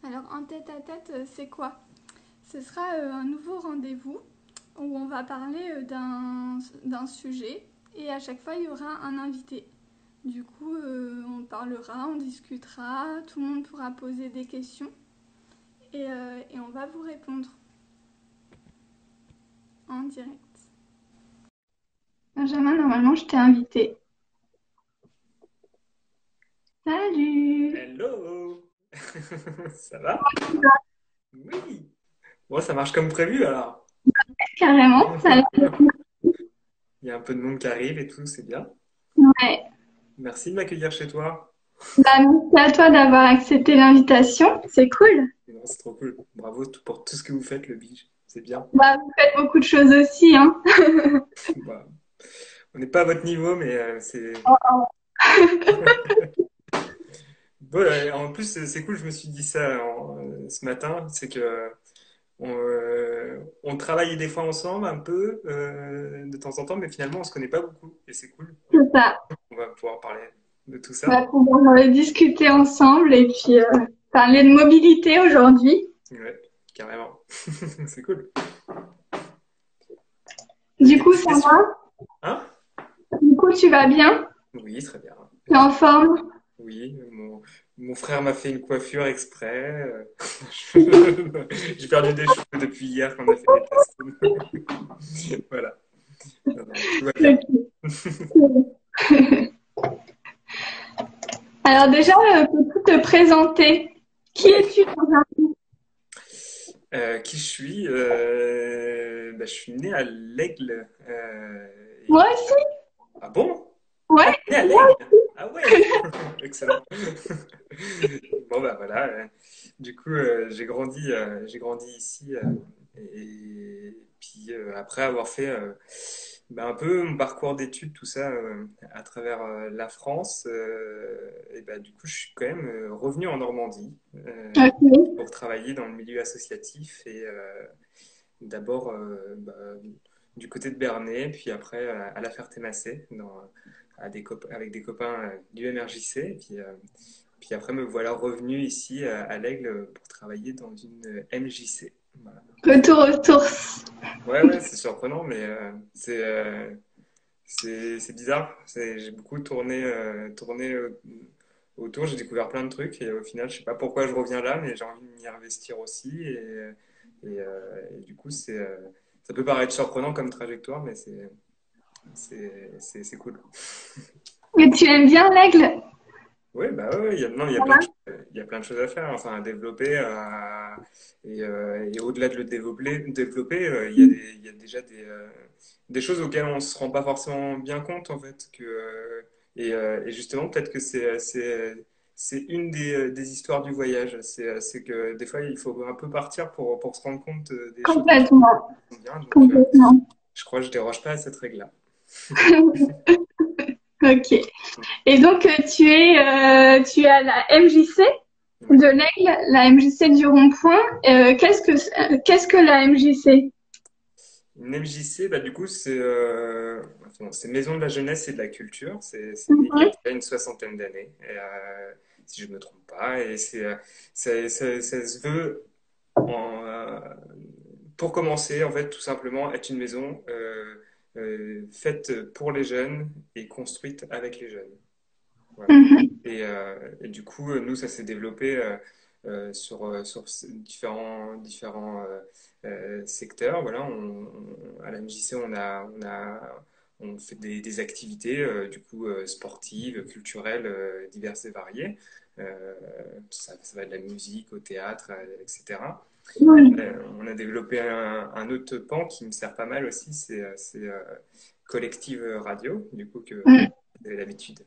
Alors, un tête-à-tête, c'est quoi? Ce sera un nouveau rendez-vous où on va parler d'un sujet et à chaque fois, il y aura un invité. Du coup, on parlera, on discutera, tout le monde pourra poser des questions et on va vous répondre en direct. Benjamin, normalement, je t'ai invité. Salut! Hello! Ça va? Oui! Bon, ça marche comme prévu alors. Carrément, ça Il y a un peu de monde qui arrive et tout, c'est bien. ouais. Merci de m'accueillir chez toi. Bah, merci à toi d'avoir accepté l'invitation, c'est cool. Non, c'est trop cool. Bravo pour tout ce que vous faites, le Bige. C'est bien. Bah, vous faites beaucoup de choses aussi, hein. Bah, on n'est pas à votre niveau, mais c'est. Bon, en plus, c'est cool, je me suis dit ça ce matin. C'est que on travaille des fois ensemble un peu de temps en temps, mais finalement, on se connaît pas beaucoup. Et c'est cool. Du C'est coup, ça. on va pouvoir parler de tout On va ça. pouvoir discuter ensemble et puis parler de mobilité aujourd'hui. Ouais, carrément. C'est cool. Il y a Du des coup, petites ça questions? va? Hein? Du coup, tu vas bien? Oui, très bien. Tu es en forme? Oui, mon frère m'a fait une coiffure exprès. J'ai perdu des cheveux depuis hier quand on a fait les tests. Voilà. Non, non, tout va bien. Ok. Alors déjà, peux-tu te présenter? Qui Ouais. es-tu dans un... Qui je suis? Bah, je suis né à l'Aigle. Moi aussi? Ah bon? Ah, Ouais, t'es né à moi l'Aigle? aussi. Ah ouais! Excellent. Bon, bah voilà. Du coup, j'ai grandi ici. Et puis, après avoir fait bah, un peu mon parcours d'études, tout ça, à travers la France, et bah, du coup, je suis quand même revenu en Normandie Ok. pour travailler dans le milieu associatif. Et d'abord bah, du côté de Bernay, puis après à la Ferté-Macé, avec des copains du MRJC. Et puis après, me voilà revenu ici à l'Aigle pour travailler dans une MJC. Voilà. Retour aux sources. Ouais, ouais, c'est surprenant, mais c'est bizarre. J'ai beaucoup tourné autour, j'ai découvert plein de trucs et au final, je sais pas pourquoi je reviens là, mais j'ai envie de m'y investir aussi. Et du coup, ça peut paraître surprenant comme trajectoire, mais c'est cool. Et tu aimes bien l'aigle? Oui, bah ouais, non, il y a plein de choses, il y a plein de choses à faire, enfin à développer, et au-delà de le développer, il y a déjà des choses auxquelles on se rend pas forcément bien compte en fait, et justement peut-être que c'est une des histoires du voyage, c'est que des fois il faut un peu partir pour se rendre compte des choses qui Complètement. sont bien, donc Complètement. je crois que je déroge pas à cette règle-là. Ok. Et donc, tu es à la MJC Ouais. de l'Aigle, la MJC du Rond-Point. Qu'est-ce que la MJC? Une MJC, bah, du coup, c'est Maison de la Jeunesse et de la Culture. C'est né il y a Mhm. déjà une soixantaine d'années, si je ne me trompe pas. Et ça se veut, pour commencer, en fait, tout simplement, être une maison faite pour les jeunes et construite avec les jeunes. Voilà. Mhm. Et du coup, nous, ça s'est développé sur différents secteurs. Voilà, à la MJC, on fait des activités du coup sportives, culturelles, diverses et variées. Euh, ça va de la musique au théâtre, etc. On Oui. a, on a développé un autre pan qui me sert pas mal aussi, c'est Collective Radio, du coup que Mhm. vous avez l'habitude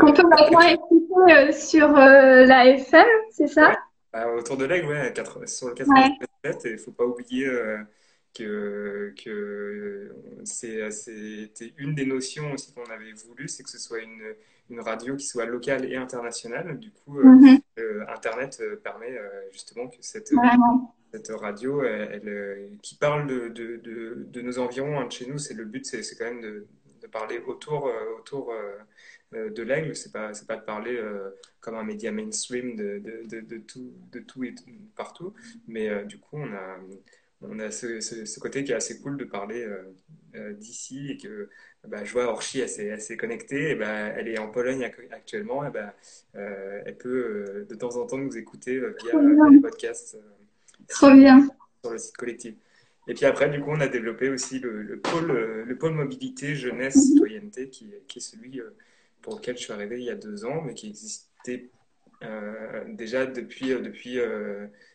Qu'on peut maintenant d'écouter. écouter sur la FM, c'est ça? Ouais, autour de l'Aigle, ouais, sur le Ouais. 97, et il faut pas oublier que c'était une des notions aussi qu'on avait voulu, c'est que ce soit une radio qui soit locale et internationale. Du coup, Mhm. Internet permet justement que Vraiment. cette radio, qui parle de nos environs, hein, de chez nous, c'est le but, c'est quand même de parler autour de l'Aigle. C'est pas de parler comme un média mainstream de tout et partout. Mais du coup, on a ce côté qui est assez cool de parler d'ici et que bah, je vois Orchi assez connectée. Et bah, elle est en Pologne actuellement. Et bah, elle peut de temps en temps nous écouter Trop via les bien. podcasts Trop sur, bien. sur le site collectif. Et puis après, du coup, on a développé aussi le pôle mobilité, jeunesse, citoyenneté, qui est celui pour lequel je suis arrivé il y a 2 ans, mais qui existait déjà depuis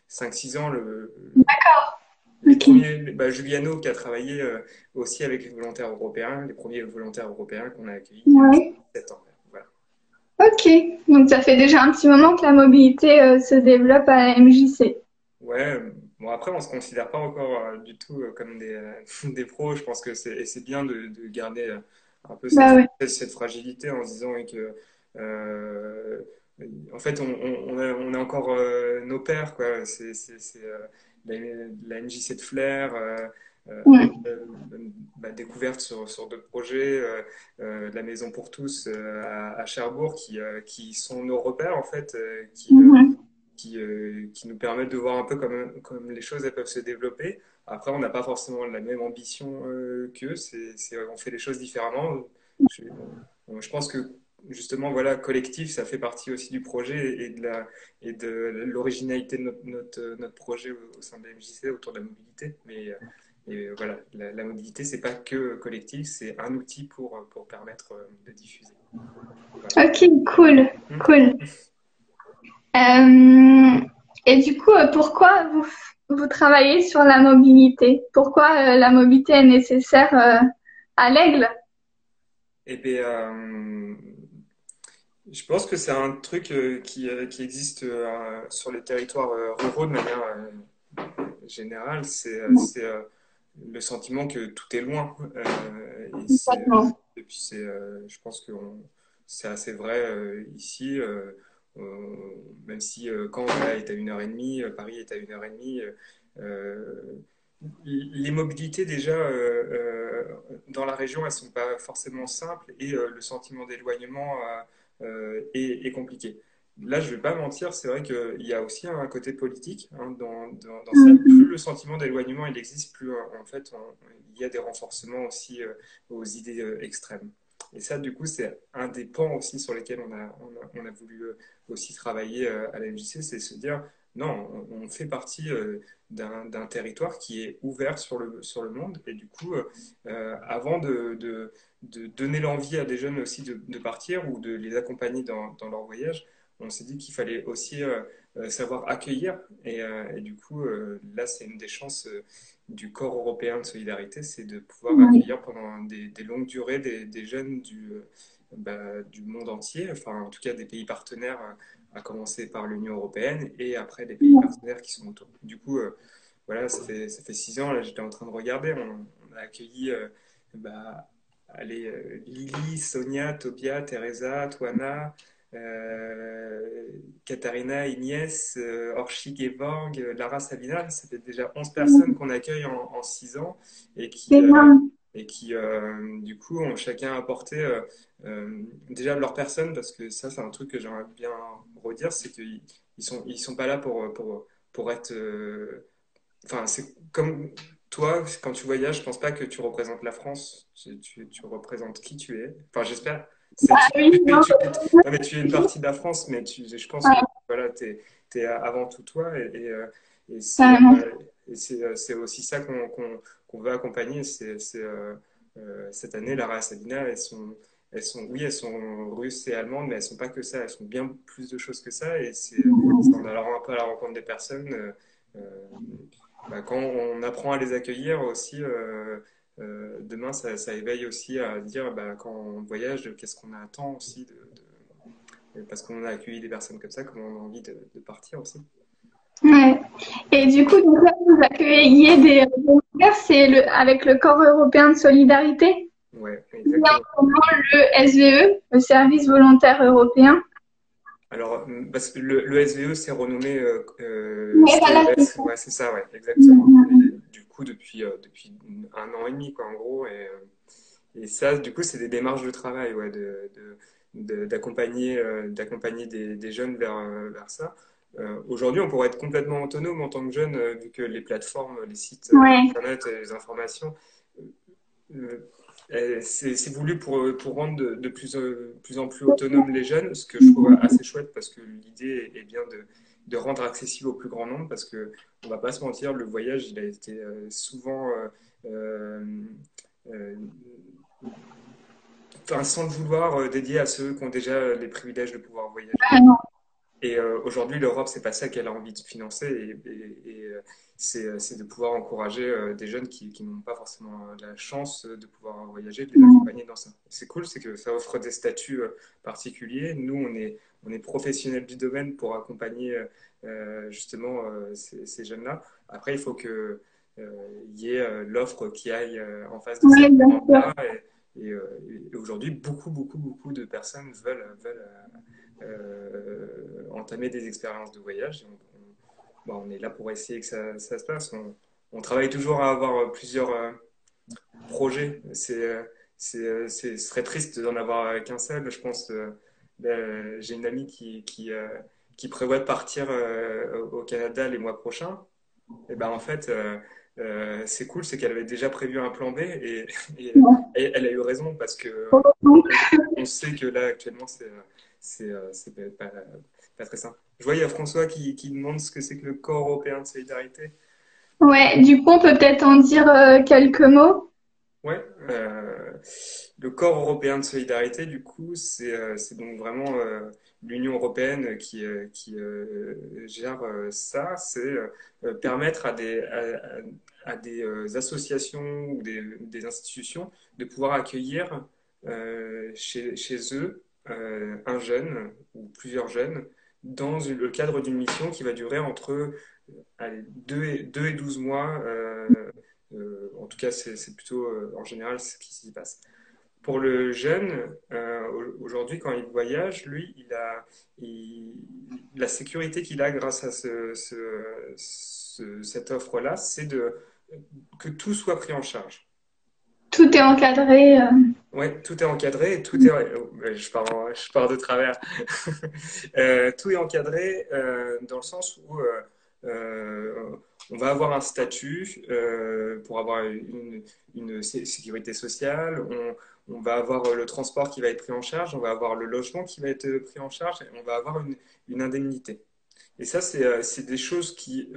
5-6 ans. Les Ok. premiers, bah, Giuliano qui a travaillé aussi avec les volontaires européens, les premiers volontaires européens qu'on a accueillis il y a Ouais. 7 ans. Voilà. Ok. Donc ça fait déjà un petit moment que la mobilité se développe à la MJC. Ouais, bon après on se considère pas encore du tout comme des pros. Je pense que c'est bien de garder un peu Bah ouais. cette fragilité en se disant que euh, en fait on a encore nos pairs quoi. La, la MJC de Flers, Ouais. euh, bah, découverte sur d'autres projets, la Maison pour tous à Cherbourg qui sont nos repères en fait, Mhm. qui nous permettent de voir un peu comme les choses elles peuvent se développer. Après, on n'a pas forcément la même ambition qu'eux, on fait les choses différemment. Je, je pense que justement, voilà, collectif, ça fait partie aussi du projet et de l'originalité de notre projet au sein de la MJC autour de la mobilité. Mais voilà, la mobilité, c'est pas que collectif, c'est un outil pour permettre de diffuser. Voilà. Ok, cool, Hmm. cool. Euh, et du coup, pourquoi vous travaillez sur la mobilité? Pourquoi la mobilité est nécessaire à l'Aigle? Et bien, je pense que c'est un truc qui existe sur les territoires ruraux de manière générale. C'est le sentiment que tout est loin. Et puis je pense que c'est assez vrai ici. Même si Caen voilà, est à 1 heure et demie, Paris est à 1 heure et demie. Euh, les mobilités déjà dans la région, elles sont pas forcément simples et le sentiment d'éloignement est compliqué. Là, je vais pas mentir, c'est vrai qu'il y a aussi un côté politique hein, dans ça. Plus Mhm. le sentiment d'éloignement il existe, plus en fait il y a des renforcements aussi aux idées extrêmes. Et ça, du coup, c'est un des pans aussi sur lesquels on a voulu aussi travailler à la MJC, c'est se dire non, on fait partie d'un territoire qui est ouvert sur le monde. Et du coup, avant de donner l'envie à des jeunes aussi de partir ou de les accompagner dans leur voyage, on s'est dit qu'il fallait aussi savoir accueillir. Et du coup, là, c'est une des chances du corps européen de solidarité, c'est de pouvoir Ouais. accueillir pendant des longues durées des jeunes du monde entier, enfin en tout cas des pays partenaires, à commencer par l'Union européenne et après des pays partenaires qui sont autour. Du coup, voilà, ça fait 6 ans, là j'étais en train de regarder, on a accueilli bah, allez, Lily, Sonia, Topia, Teresa, Toana, Katharina, Inès, Orchi, Geborg, Lara, Sabina. Ça fait déjà 11 personnes qu'on accueille en 6 ans et C'est bien. qui du coup, ont chacun apporté déjà leur personne, parce que ça, c'est un truc que j'aimerais bien redire, c'est ils sont pas là pour être enfin, c'est comme toi, quand tu voyages, je pense pas que tu représentes la France, tu représentes qui tu es. Enfin, j'espère. Ah oui, non, Non, mais tu es une partie de la France, mais je pense que ouais, voilà, t'es avant tout toi et carrément. c'est aussi ça qu'on veut accompagner. Cette année, Lara et Sabina, oui, elles sont russes et allemandes, mais elles sont pas que ça. Elles sont bien plus de choses que ça et c'est en allant un peu à la rencontre des personnes. Euh, bah, quand on apprend à les accueillir aussi, demain, ça éveille aussi à dire bah, quand on voyage, qu'est-ce qu'on attend aussi parce qu'on a accueilli des personnes comme ça, comment on a envie de partir aussi. Ouais. Et du coup, donc là, vous accueillez des volontaires, c'est avec le Corps européen de solidarité. Ouais, Il y a exactement. en ce moment le SVE, le service volontaire européen. Alors, parce que le SVE s'est renommé Mais voilà, c'est CES, ça. ouais, c'est ça, ouais, exactement. Et du coup, depuis 1 an et demi, quoi, en gros, Et ça, du coup, c'est des démarches de travail, ouais, d'accompagner des jeunes vers ça. Aujourd'hui, on pourrait être complètement autonome en tant que jeune, vu que les plateformes, les sites Ouais. internet, les informations, euh, c'est voulu pour rendre de plus en plus autonomes les jeunes, ce que je trouve assez chouette parce que l'idée est bien de rendre accessible au plus grand nombre parce que on va pas se mentir, le voyage, il a été souvent euh, euh, enfin, sans le vouloir, dédié à ceux qui ont déjà les privilèges de pouvoir voyager. Et aujourd'hui, l'Europe, c'est pas ça qu'elle a envie de financer, c'est de pouvoir encourager des jeunes qui n'ont pas forcément la chance de pouvoir voyager, de les accompagner dans ça. C'est cool, c'est que ça offre des statuts particuliers. Nous, on est professionnels du domaine pour accompagner justement ces jeunes-là. Après, il faut que il y ait l'offre qui aille en face de Ouais, cette bien sûr. demande-là. Et aujourd'hui, beaucoup de personnes veulent entamer des expériences de voyage. Bon, on est là pour essayer que ça se passe. On travaille toujours à avoir plusieurs projets. Ce serait triste d'en avoir qu'un seul. Je pense, j'ai une amie qui prévoit de partir au Canada les mois prochains. Et ben en fait, c'est cool, c'est qu'elle avait déjà prévu un plan B et elle a eu raison parce que on sait que là actuellement c'est pas très simple. Je vois, il y a François qui demande ce que c'est que le corps européen de solidarité. Ouais, du coup, on peut peut-être en dire quelques mots. Ouais, le corps européen de solidarité, du coup, c'est donc vraiment l'Union européenne qui gère ça. C'est permettre à des associations ou des institutions de pouvoir accueillir chez eux un jeune ou plusieurs jeunes dans le cadre d'une mission qui va durer entre allez, 2 et 12 mois. En tout cas, c'est plutôt en général ce qui s'y passe. Pour le jeune, aujourd'hui, quand il voyage, lui, la sécurité qu'il a grâce à cette offre-là, que tout soit pris en charge. Tout est encadré. Ouais, tout est encadré, je pars de travers. Tout est encadré dans le sens où on va avoir un statut pour avoir une sécurité sociale, on va avoir le transport qui va être pris en charge, on va avoir le logement qui va être pris en charge, et on va avoir une indemnité. Et ça, c'est des choses qui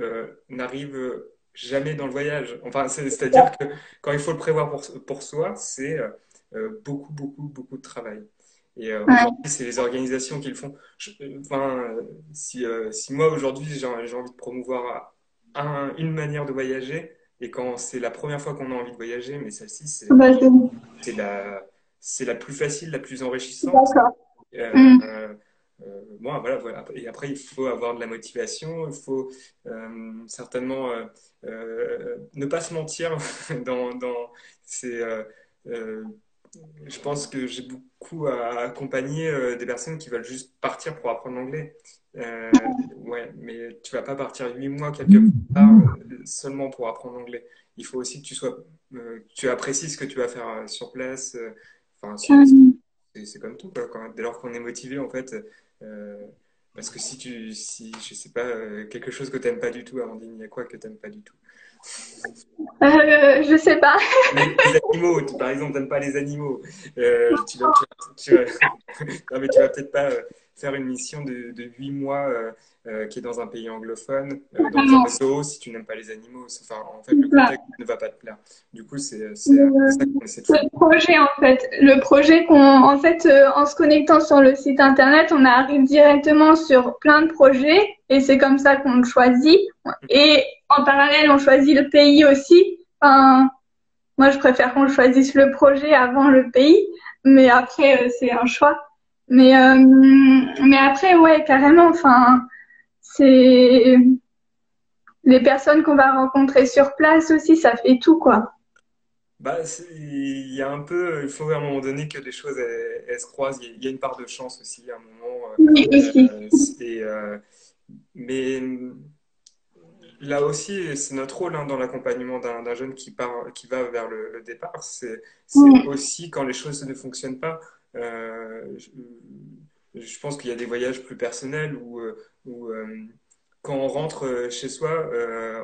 n'arrivent jamais dans le voyage. Enfin, c'est-à-dire que quand il faut le prévoir pour soi, c'est beaucoup de travail. Et Ouais. aujourd'hui, c'est les organisations qui le font. Enfin, si moi aujourd'hui j'ai envie de promouvoir une manière de voyager, et quand c'est la première fois qu'on a envie de voyager, mais celle-ci, Bah, c'est c'est la plus facile, la plus enrichissante. d'accord. Euh, Mm. bon, voilà. Et après, il faut avoir de la motivation, il faut certainement ne pas se mentir dans ces. Euh, je pense que j'ai beaucoup à accompagner des personnes qui veulent juste partir pour apprendre l'anglais. Euh, ouais, mais tu vas pas partir 8 mois quelque part seulement pour apprendre l'anglais. Il faut aussi que que tu apprécies ce que tu vas faire sur place. Enfin, Mm. c'est comme tout, quoi. Dès lors qu'on est motivé, en fait, euh, parce que si, je sais pas, quelque chose que tu n'aimes pas du tout, Amandine, il y a quoi que tu n'aimes pas du tout? Je sais pas. Les animaux, par exemple, t'aimes pas les animaux. Non, mais tu vas peut-être pas faire une mission de 8 mois qui est dans un pays anglophone, dans un Vraiment. zoo, si tu n'aimes pas les animaux. Enfin, en fait, le contexte ne va pas te plaire. Du coup, c'est ça qu'on essaie de faire. Le projet, en fait. Le projet en fait, en se connectant sur le site internet, on arrive directement sur plein de projets et c'est comme ça qu'on le choisit. Et en parallèle, on choisit le pays aussi. Enfin, moi, je préfère qu'on choisisse le projet avant le pays, mais après, c'est un choix. Mais après, ouais, carrément. Enfin, c'est les personnes qu'on va rencontrer sur place aussi, ça fait tout, quoi. Bah, il y a un peu, il faut à un moment donné que les choses elles se croisent. Il y a une part de chance aussi à un moment. Oui, aussi. Mais là aussi, c'est notre rôle hein, dans l'accompagnement d'un jeune qui va vers le départ. C'est Mm. aussi quand les choses ne fonctionnent pas. euh, je, je pense qu'il y a des voyages plus personnels où quand on rentre chez soi,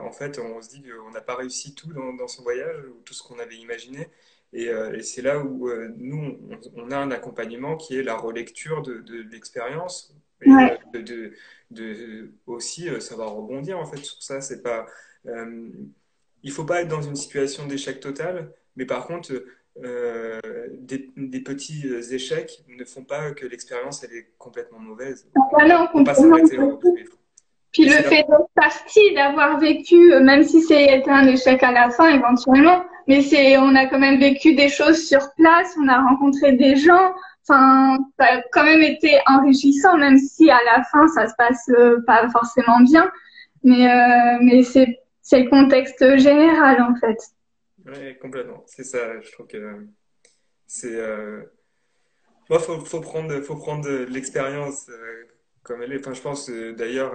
en fait, on se dit qu'on n'a pas réussi tout dans son voyage ou tout ce qu'on avait imaginé. Et c'est là où nous, on a un accompagnement qui est la relecture de l'expérience et Ouais. aussi savoir rebondir en fait sur ça. C'est pas, euh, il faut pas être dans une situation d'échec total, mais par contre, des petits échecs ne font pas que l'expérience elle est complètement mauvaise. Ah non, Faut pas complètement. s'arrêter au premier coup. Puis Et le c'est là, fait d'être parti, d'avoir vécu, même si c'était un échec à la fin éventuellement, mais on a quand même vécu des choses sur place, on a rencontré des gens. Enfin, ça a quand même été enrichissant, même si à la fin ça se passe pas forcément bien. Mais c'est le contexte général en fait. ouais, complètement. C'est ça. Je trouve que c'est, moi, faut prendre l'expérience comme elle est. Enfin, je pense d'ailleurs,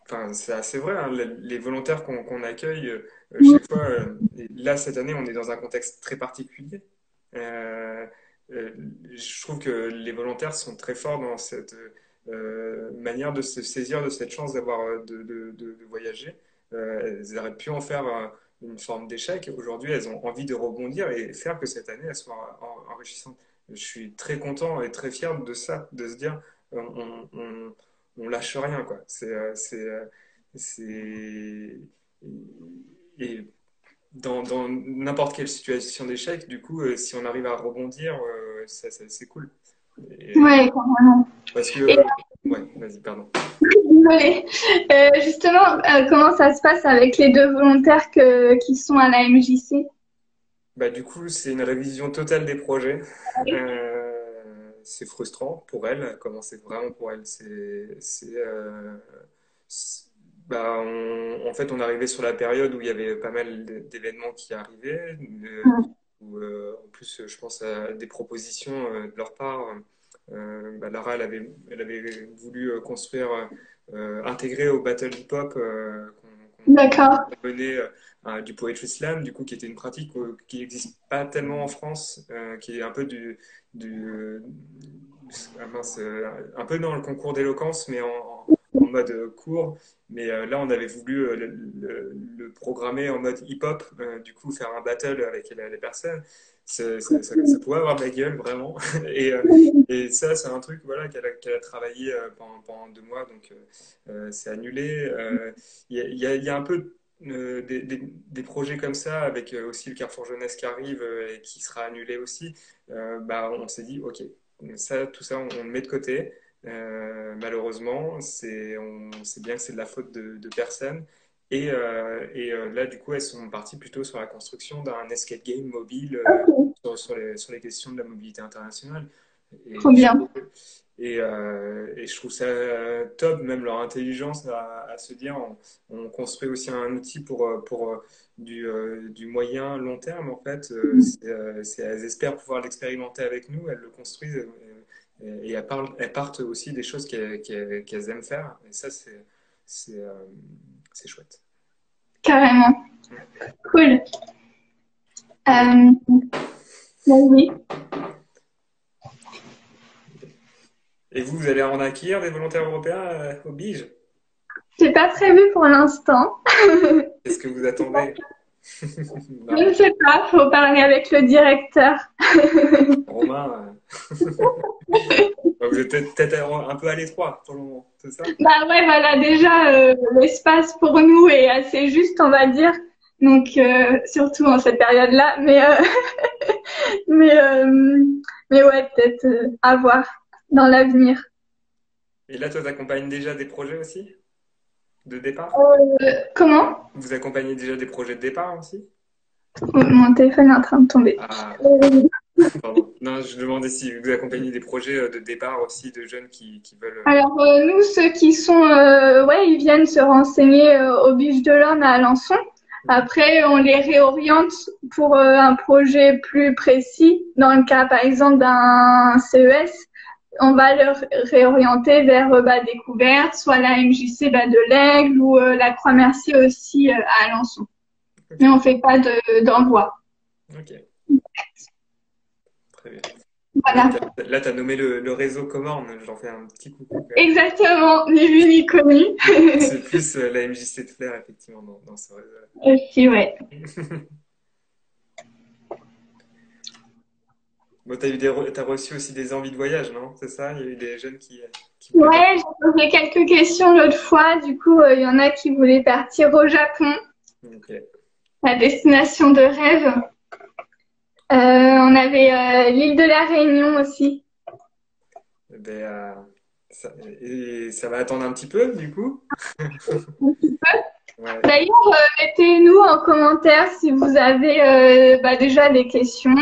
enfin, c'est assez vrai, hein, les volontaires qu'on accueille, chaque fois, et là, cette année, on est dans un contexte très particulier. Euh, euh, je trouve que les volontaires sont très forts dans cette manière de se saisir de cette chance d'avoir de voyager. Elles auraient pu en faire une forme d'échec. Aujourd'hui, elles ont envie de rebondir et faire que cette année, elle soit enrichissante. Je suis très content et très fier de ça, de se dire, on lâche rien, quoi. C'est, et dans n'importe quelle situation d'échec, du coup, si on arrive à rebondir, c'est cool. Et, Ouais, carrément. parce que, Et ouais, vas-y, pardon. désolée. Justement, comment ça se passe avec les deux volontaires qui sont à la MJC? Bah, du coup, c'est une révision totale des projets. C'est frustrant pour elle, comment c'est vraiment pour elle. C'est- Bah, en fait, on arrivait sur la période où il y avait pas mal d'événements qui arrivaient. En plus, je pense à des propositions de leur part. Bah, Lara, elle avait voulu construire, intégrer au Battle Hip Hop D'accord. qu'on menait du Poetry Slam, du coup, qui était une pratique qui n'existe pas tellement en France, qui est un peu du mince, un peu dans le concours d'éloquence, mais en mode court. Mais là, on avait voulu le programmer en mode hip-hop, du coup, faire un battle avec les personnes. Ça pouvait avoir de la gueule, vraiment. Et, euh, et ça, c'est un truc voilà, qu'elle a travaillé pendant 2 mois, donc c'est annulé. Il y a un peu des projets comme ça, avec aussi le Carrefour Jeunesse qui arrive et qui sera annulé aussi. Bah, on s'est dit, OK, tout ça, on le met de côté. Malheureusement, on sait bien que c'est de la faute de personne. Là, du coup, elles sont parties plutôt sur la construction d'un escape game mobile sur les questions de la mobilité internationale. Trop Et je bien. trouve, et je trouve ça top, même leur intelligence à se dire, on construit aussi un outil pour du moyen long terme, en fait. Elles espèrent pouvoir l'expérimenter avec nous, elles le construisent et elles partent aussi des choses qu'elles aiment faire. Et ça, c'est, euh, c'est chouette. Carrément. Cool. Euh, vas-y. Et vous allez en acquérir des volontaires européens au BIGE? C'est pas prévu pour l'instant. Qu'est-ce que vous attendez? Je ne Non, sais pas, faut parler avec le directeur. Romain, vous êtes peut-être un peu à l'étroit pour le moment, c'est ça? Bah ouais, voilà, déjà, l'espace pour nous est assez juste, on va dire. Donc, surtout en cette période-là. Mais, euh, mais ouais, peut-être à voir dans l'avenir. Et là, toi, tu accompagnes déjà des projets aussi de départ? Comment? Vous accompagnez déjà des projets de départ aussi? Oh, mon téléphone est en train de tomber. Ah, Euh, pardon. Non, je demandais si vous accompagnez des projets de départ aussi de jeunes qui veulent. Alors, nous, ceux qui sont, ouais, ils viennent se renseigner au Biche de l'Homme à Alençon. Après, on les réoriente pour un projet plus précis, dans le cas, par exemple, d'un CES. on va le réorienter vers découverte, soit la MJC de l'Aigle ou la Croix-Merci aussi à Alençon. Mais on fait pas d'envoi. Ok, très bien. Voilà. Là, tu as nommé le réseau Comorne, j'en fais un petit coucou quand même. Exactement, ni vu ni connu. C'est plus la MJC de Flers, effectivement, dans ce réseau. Aussi, ouais. Bon, t'as reçu aussi des envies de voyage, non? C'est ça? Il y a eu des jeunes qui voulaient Ouais, j'ai posé quelques questions l'autre fois. Du coup, il y en a qui voulaient partir au Japon, Ok. la destination de rêve. On avait l'île de la Réunion aussi. Ben, et ça va attendre un petit peu, du coup? Ouais. D'ailleurs, mettez-nous en commentaire si vous avez déjà des questions,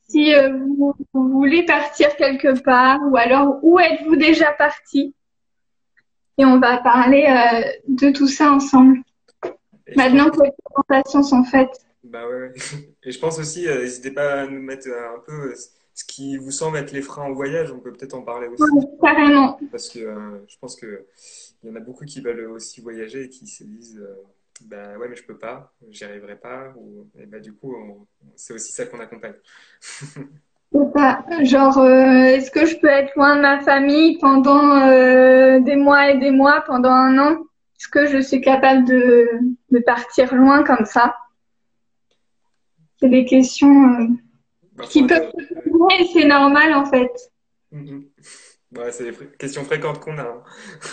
si vous voulez partir quelque part, ou alors où êtes-vous déjà parti? Et on va parler de tout ça ensemble. Et je Maintenant pense, que les présentations sont faites. bah ouais, ouais. Et je pense aussi, n'hésitez pas à nous mettre un peu ce qui vous semble être les freins au voyage, on peut peut-être en parler aussi. Ouais, carrément. Parce que je pense que il y en a beaucoup qui veulent aussi voyager et qui se disent bah ouais mais je peux pas, j'y arriverai pas et bah du coup c'est aussi ça qu'on accompagne. C'est ça. Genre, est-ce que je peux être loin de ma famille pendant des mois et des mois, pendant un an? Est-ce que je suis capable de partir loin comme ça? C'est des questions Bah, qui peuvent se poser et c'est normal en fait. Mhm. Ouais, c'est des questions fréquentes qu'on a, hein.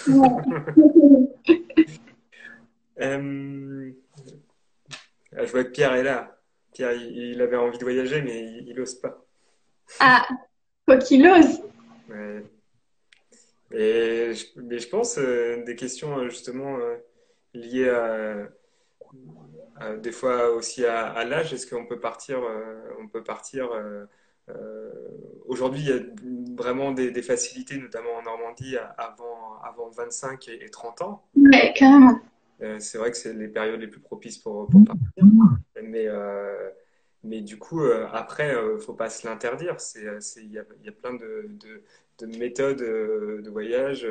Ouais. Euh, je vois que Pierre est là. Pierre il avait envie de voyager mais il ose pas. Ah, quoi qu'il ose. Ouais. Mais je pense des questions justement liées des fois aussi à l'âge. Est-ce qu'on peut partir, euh, aujourd'hui, il y a vraiment des facilités, notamment en Normandie, avant 25 et 30 ans. Ouais, carrément. C'est vrai que c'est les périodes les plus propices pour partir. Mais, euh, mais du coup, après, faut pas se l'interdire. Il y a plein de méthodes de voyage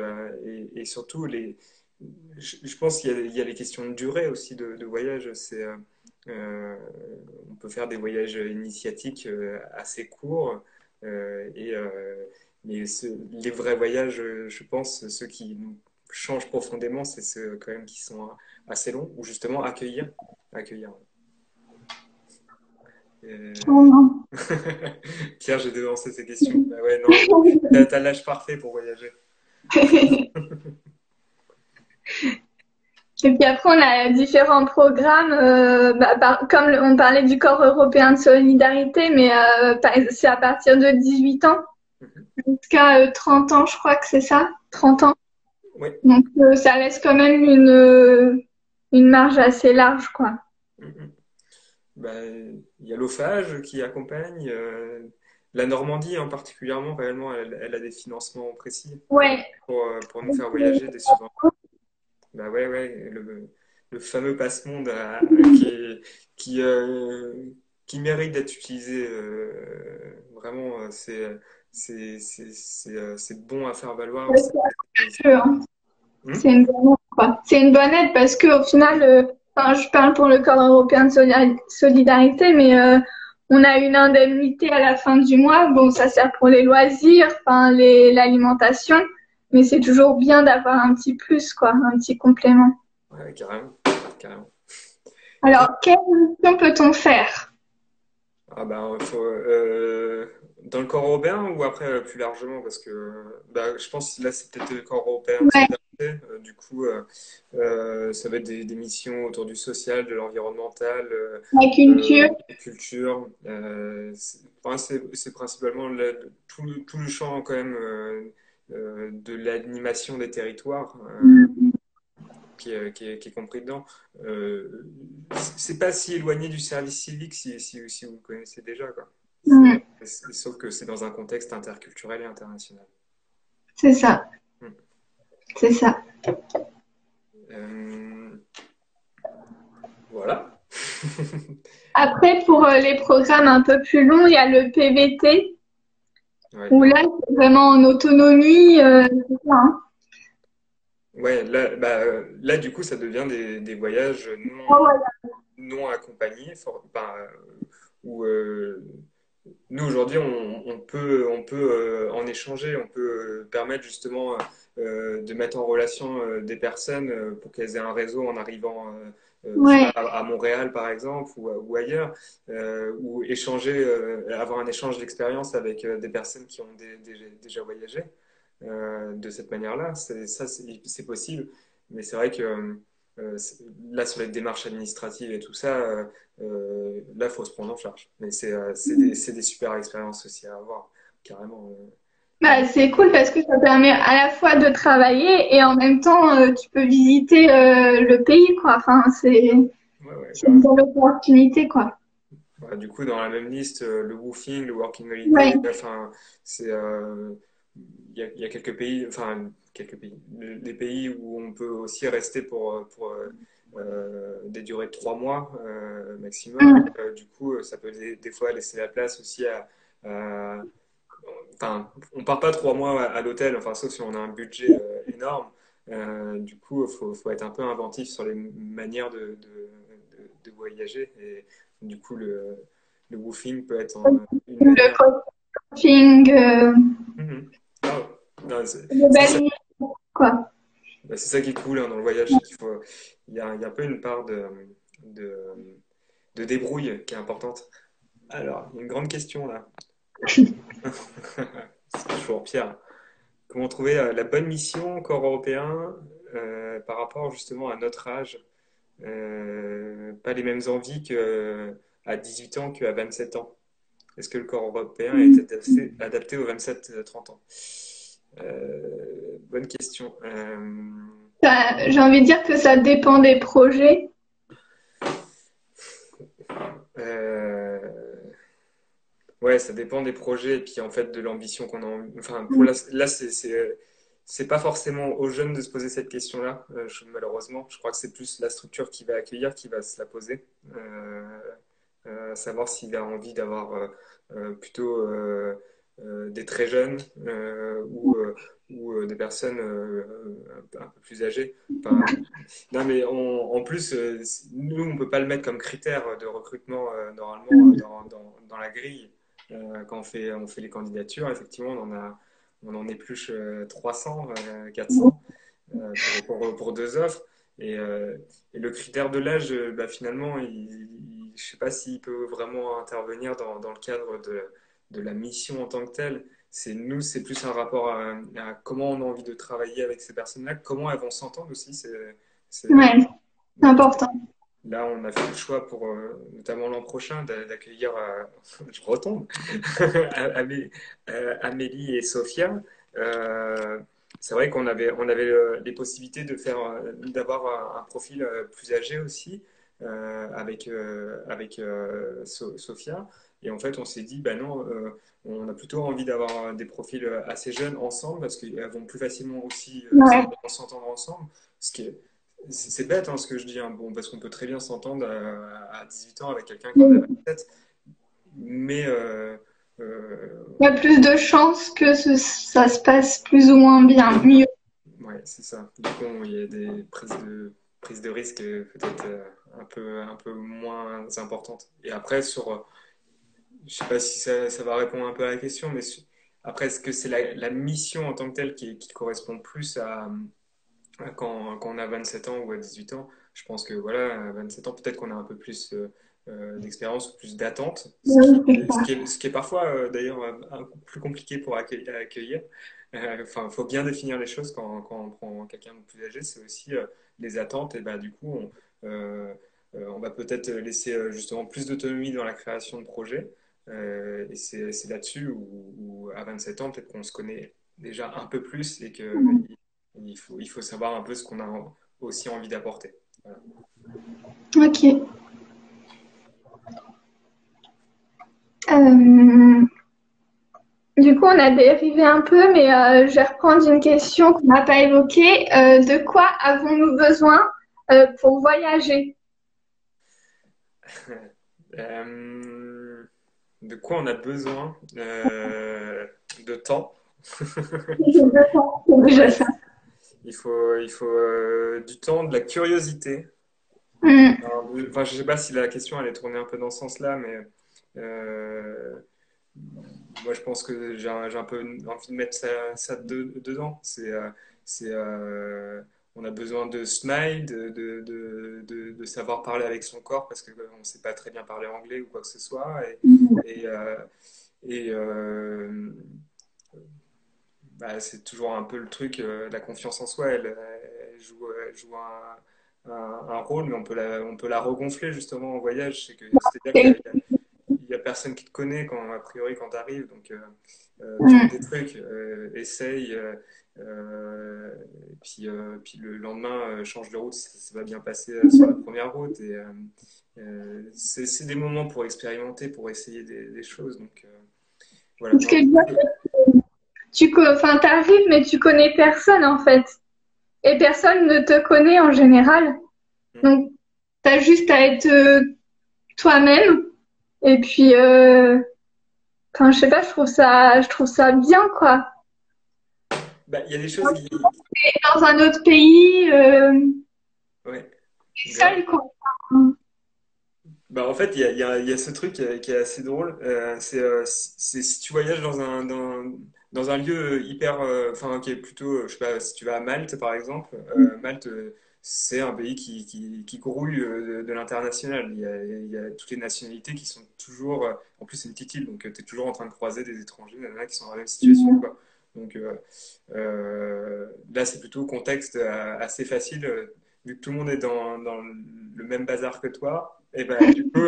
et surtout, je pense qu'il y a les questions de durée aussi de voyage. Euh, on peut faire des voyages initiatiques assez courts. Mais les vrais voyages, je pense, ceux qui nous changent profondément, c'est ceux quand même qui sont assez longs, ou justement accueillir. Oh, Euh, non. Pierre, j'ai devancé ces questions. Bah ouais, non, t'as l'âge parfait pour voyager. Et puis après, on a différents programmes, comme on parlait du corps européen de solidarité, mais c'est à partir de 18 ans jusqu'à 30 ans, je crois que c'est ça, 30 ans. Oui. Donc ça laisse quand même une marge assez large, quoi. Mhm. Bah, il y a l'OFAGE qui accompagne. La Normandie, en particulièrement, réellement, elle a des financements précis Ouais. pour nous faire voyager, des subventions. Bah ouais, ouais, le fameux passe-monde qui, euh, qui mérite d'être utilisé. Vraiment, c'est bon à faire valoir. Hein. Hmm. C'est une bonne aide, quoi. C'est une bonne aide parce qu'au final, enfin, je parle pour le corps européen de solidarité, mais on a une indemnité à la fin du mois. Bon, ça sert pour les loisirs, enfin, l'alimentation, mais c'est toujours bien d'avoir un petit plus, quoi, un petit complément. Ouais, carrément, carrément. Alors, quelle mission peut-on faire? Ah ben, dans le corps européen ou après plus largement parce que bah, je pense que là c'est peut-être le corps européen de Ouais, solidarité. Du coup, ça va être des missions autour du social, de l'environnemental, la culture. de culture. Enfin, c'est principalement tout le champ quand même de l'animation des territoires. Qui est compris dedans. C'est pas si éloigné du service civique si vous le connaissez déjà, quoi. Mm, Sauf que c'est dans un contexte interculturel et international. c'est ça, Hmm. c'est ça. Euh, voilà. Après, pour les programmes un peu plus longs, il y a le PVT. Ouais. Où là, c'est vraiment en autonomie, c'est ça, hein. Ouais, là, là, du coup, ça devient des voyages Ah ouais. non accompagnés, où nous, aujourd'hui, on peut en échanger, on peut permettre justement de mettre en relation des personnes pour qu'elles aient un réseau en arrivant, je sais pas, Ouais. à Montréal, par exemple, ou ailleurs, ou échanger, avoir un échange d'expérience avec des personnes qui ont déjà voyagé de cette manière-là. C'est possible, mais c'est vrai que là, sur les démarches administratives et tout ça, là, il faut se prendre en charge. Mais c'est des super expériences aussi à avoir, carrément. Bah, c'est cool parce que ça permet à la fois de travailler et en même temps, tu peux visiter le pays, quoi. Enfin, Ouais, ouais, c'est une grave. belle opportunité, quoi. Ouais, du coup, dans la même liste, le Woofing, le Working Holiday, Ouais. enfin, c'est, il y a quelques pays, enfin, quelques pays, des pays où on peut aussi rester pour des durées de 3 mois maximum. Mm. Du coup, ça peut des fois laisser la place aussi à- enfin, on part pas 3 mois à l'hôtel, enfin, sauf si on a un budget énorme. Du coup, faut être un peu inventif sur les manières de voyager. Et du coup, le woofing peut être une Le manière. coaching, Mhm. Ah ouais. Non, de c'est ça, belles idées, quoi. c'est ça qui est cool hein, dans le voyage, c'est qu'il faut, il y a un peu une part de, de débrouille qui est importante. Alors, il y a une grande question là. C'est toujours Pierre. Comment trouver la bonne mission au corps européen par rapport justement à notre âge? Pas les mêmes envies qu'à 18 ans qu'à 27 ans. Est-ce que le corps européen est adapté aux 27-30 ans? Bonne question. J'ai envie de dire que ça dépend des projets. Euh, ouais, ça dépend des projets et puis en fait de l'ambition qu'on a. Enfin, Mm. là, c'est pas forcément aux jeunes de se poser cette question-là, malheureusement. Je crois que c'est plus la structure qui va accueillir qui va se la poser. Savoir s'il a envie d'avoir plutôt des très jeunes ou des personnes un peu plus âgées. Enfin, non, mais en plus, nous, on peut pas le mettre comme critère de recrutement normalement dans la grille. Quand on fait les candidatures, effectivement, on en épluche 300, 400 pour deux offres. Et, euh, et le critère de l'âge, finalement, je ne sais pas s'il peut vraiment intervenir dans le cadre de la mission en tant que telle. C'est plus un rapport à comment on a envie de travailler avec ces personnes-là, comment elles vont s'entendre aussi. Ouais, c'est Donc important. là, on a fait le choix pour notamment l'an prochain d'accueillir, je retombe, Amé- Amélie et Sophia. Euh, c'est vrai on avait les possibilités d'avoir un profil plus âgé aussi avec Sophia. Et en fait, on s'est dit, bah non, on a plutôt envie d'avoir des profils assez jeunes ensemble parce qu'elles vont plus facilement aussi Ouais. s'entendre ensemble. Ce qui est, c'est bête hein, ce que je dis, hein. Bon, parce qu'on peut très bien s'entendre à 18 ans avec quelqu'un qui en a Mm. 27, mais euh, Il y a plus de chances que ça se passe plus ou moins bien, mieux. ouais, c'est ça. Du coup, il y a des prises de risque peut-être un peu moins importantes. Et après, je sais pas si ça va répondre un peu à la question, mais après, est-ce que c'est la mission en tant que telle qui correspond plus quand on a 27 ans ou à 18 ans, je pense que voilà, à 27 ans, peut-être qu'on a un peu plus d'expérience ou plus d'attente, Oui, c'est ça. ce qui est parfois d'ailleurs un peu plus compliqué pour accueillir. Enfin, il faut bien définir les choses quand on prend quelqu'un de plus âgé, c'est aussi les attentes. Et bah, du coup, on va peut-être laisser justement plus d'autonomie dans la création de projets. Et c'est là-dessus où, à 27 ans, peut-être qu'on se connaît déjà un peu plus et que il faut savoir un peu ce qu'on a aussi envie d'apporter. Voilà. Ok. Euh, du coup, on a dérivé un peu, mais je vais reprendre une question qu'on n'a pas évoquée. De quoi avons-nous besoin pour voyager? Euh, de quoi on a besoin? de temps. C'est déjà Ouais, ça. il faut du temps, de la curiosité. Mm. Alors, enfin, je sais pas si la question elle est tournée un peu dans ce sens-là, mais euh, moi je pense que j'ai un peu envie de mettre ça dedans. On a besoin de smile, de savoir parler avec son corps parce qu'on ne sait pas très bien parler anglais ou quoi que ce soit. Et, euh, et bah, c'est toujours un peu le truc, la confiance en soi, elle joue un rôle, mais on peut la regonfler justement en voyage. C'est-à-dire il y a personne qui te connaît a priori quand tu arrives, donc tente des Mm. trucs, essaye, puis le lendemain, change de route si ça va bien passer sur la première route. C'est des moments pour expérimenter, pour essayer des choses. Donc voilà. Parce que enfin, t'arrives, mais tu connais personne en fait. Et personne ne te connaît en général. Donc, t'as juste à être toi-même. Et puis, enfin, je sais pas, je trouve ça bien, quoi. Bah, il y a des choses qui. Et dans un autre pays, Ouais, grave. seul, quoi. Bah, en fait, il y a ce truc qui est assez drôle. C'est si tu voyages dans un lieu hyper. Enfin, qui est plutôt. Je sais pas, si tu vas à Malte, par exemple. Malte, c'est un pays qui grouille de l'international. Il y a toutes les nationalités qui sont toujours. En plus, c'est une petite île, donc tu es toujours en train de croiser des étrangers, il y en a qui sont dans la même situation que toi. Donc là, c'est plutôt contexte assez facile. Vu que tout le monde est dans le même bazar que toi, et ben, du coup,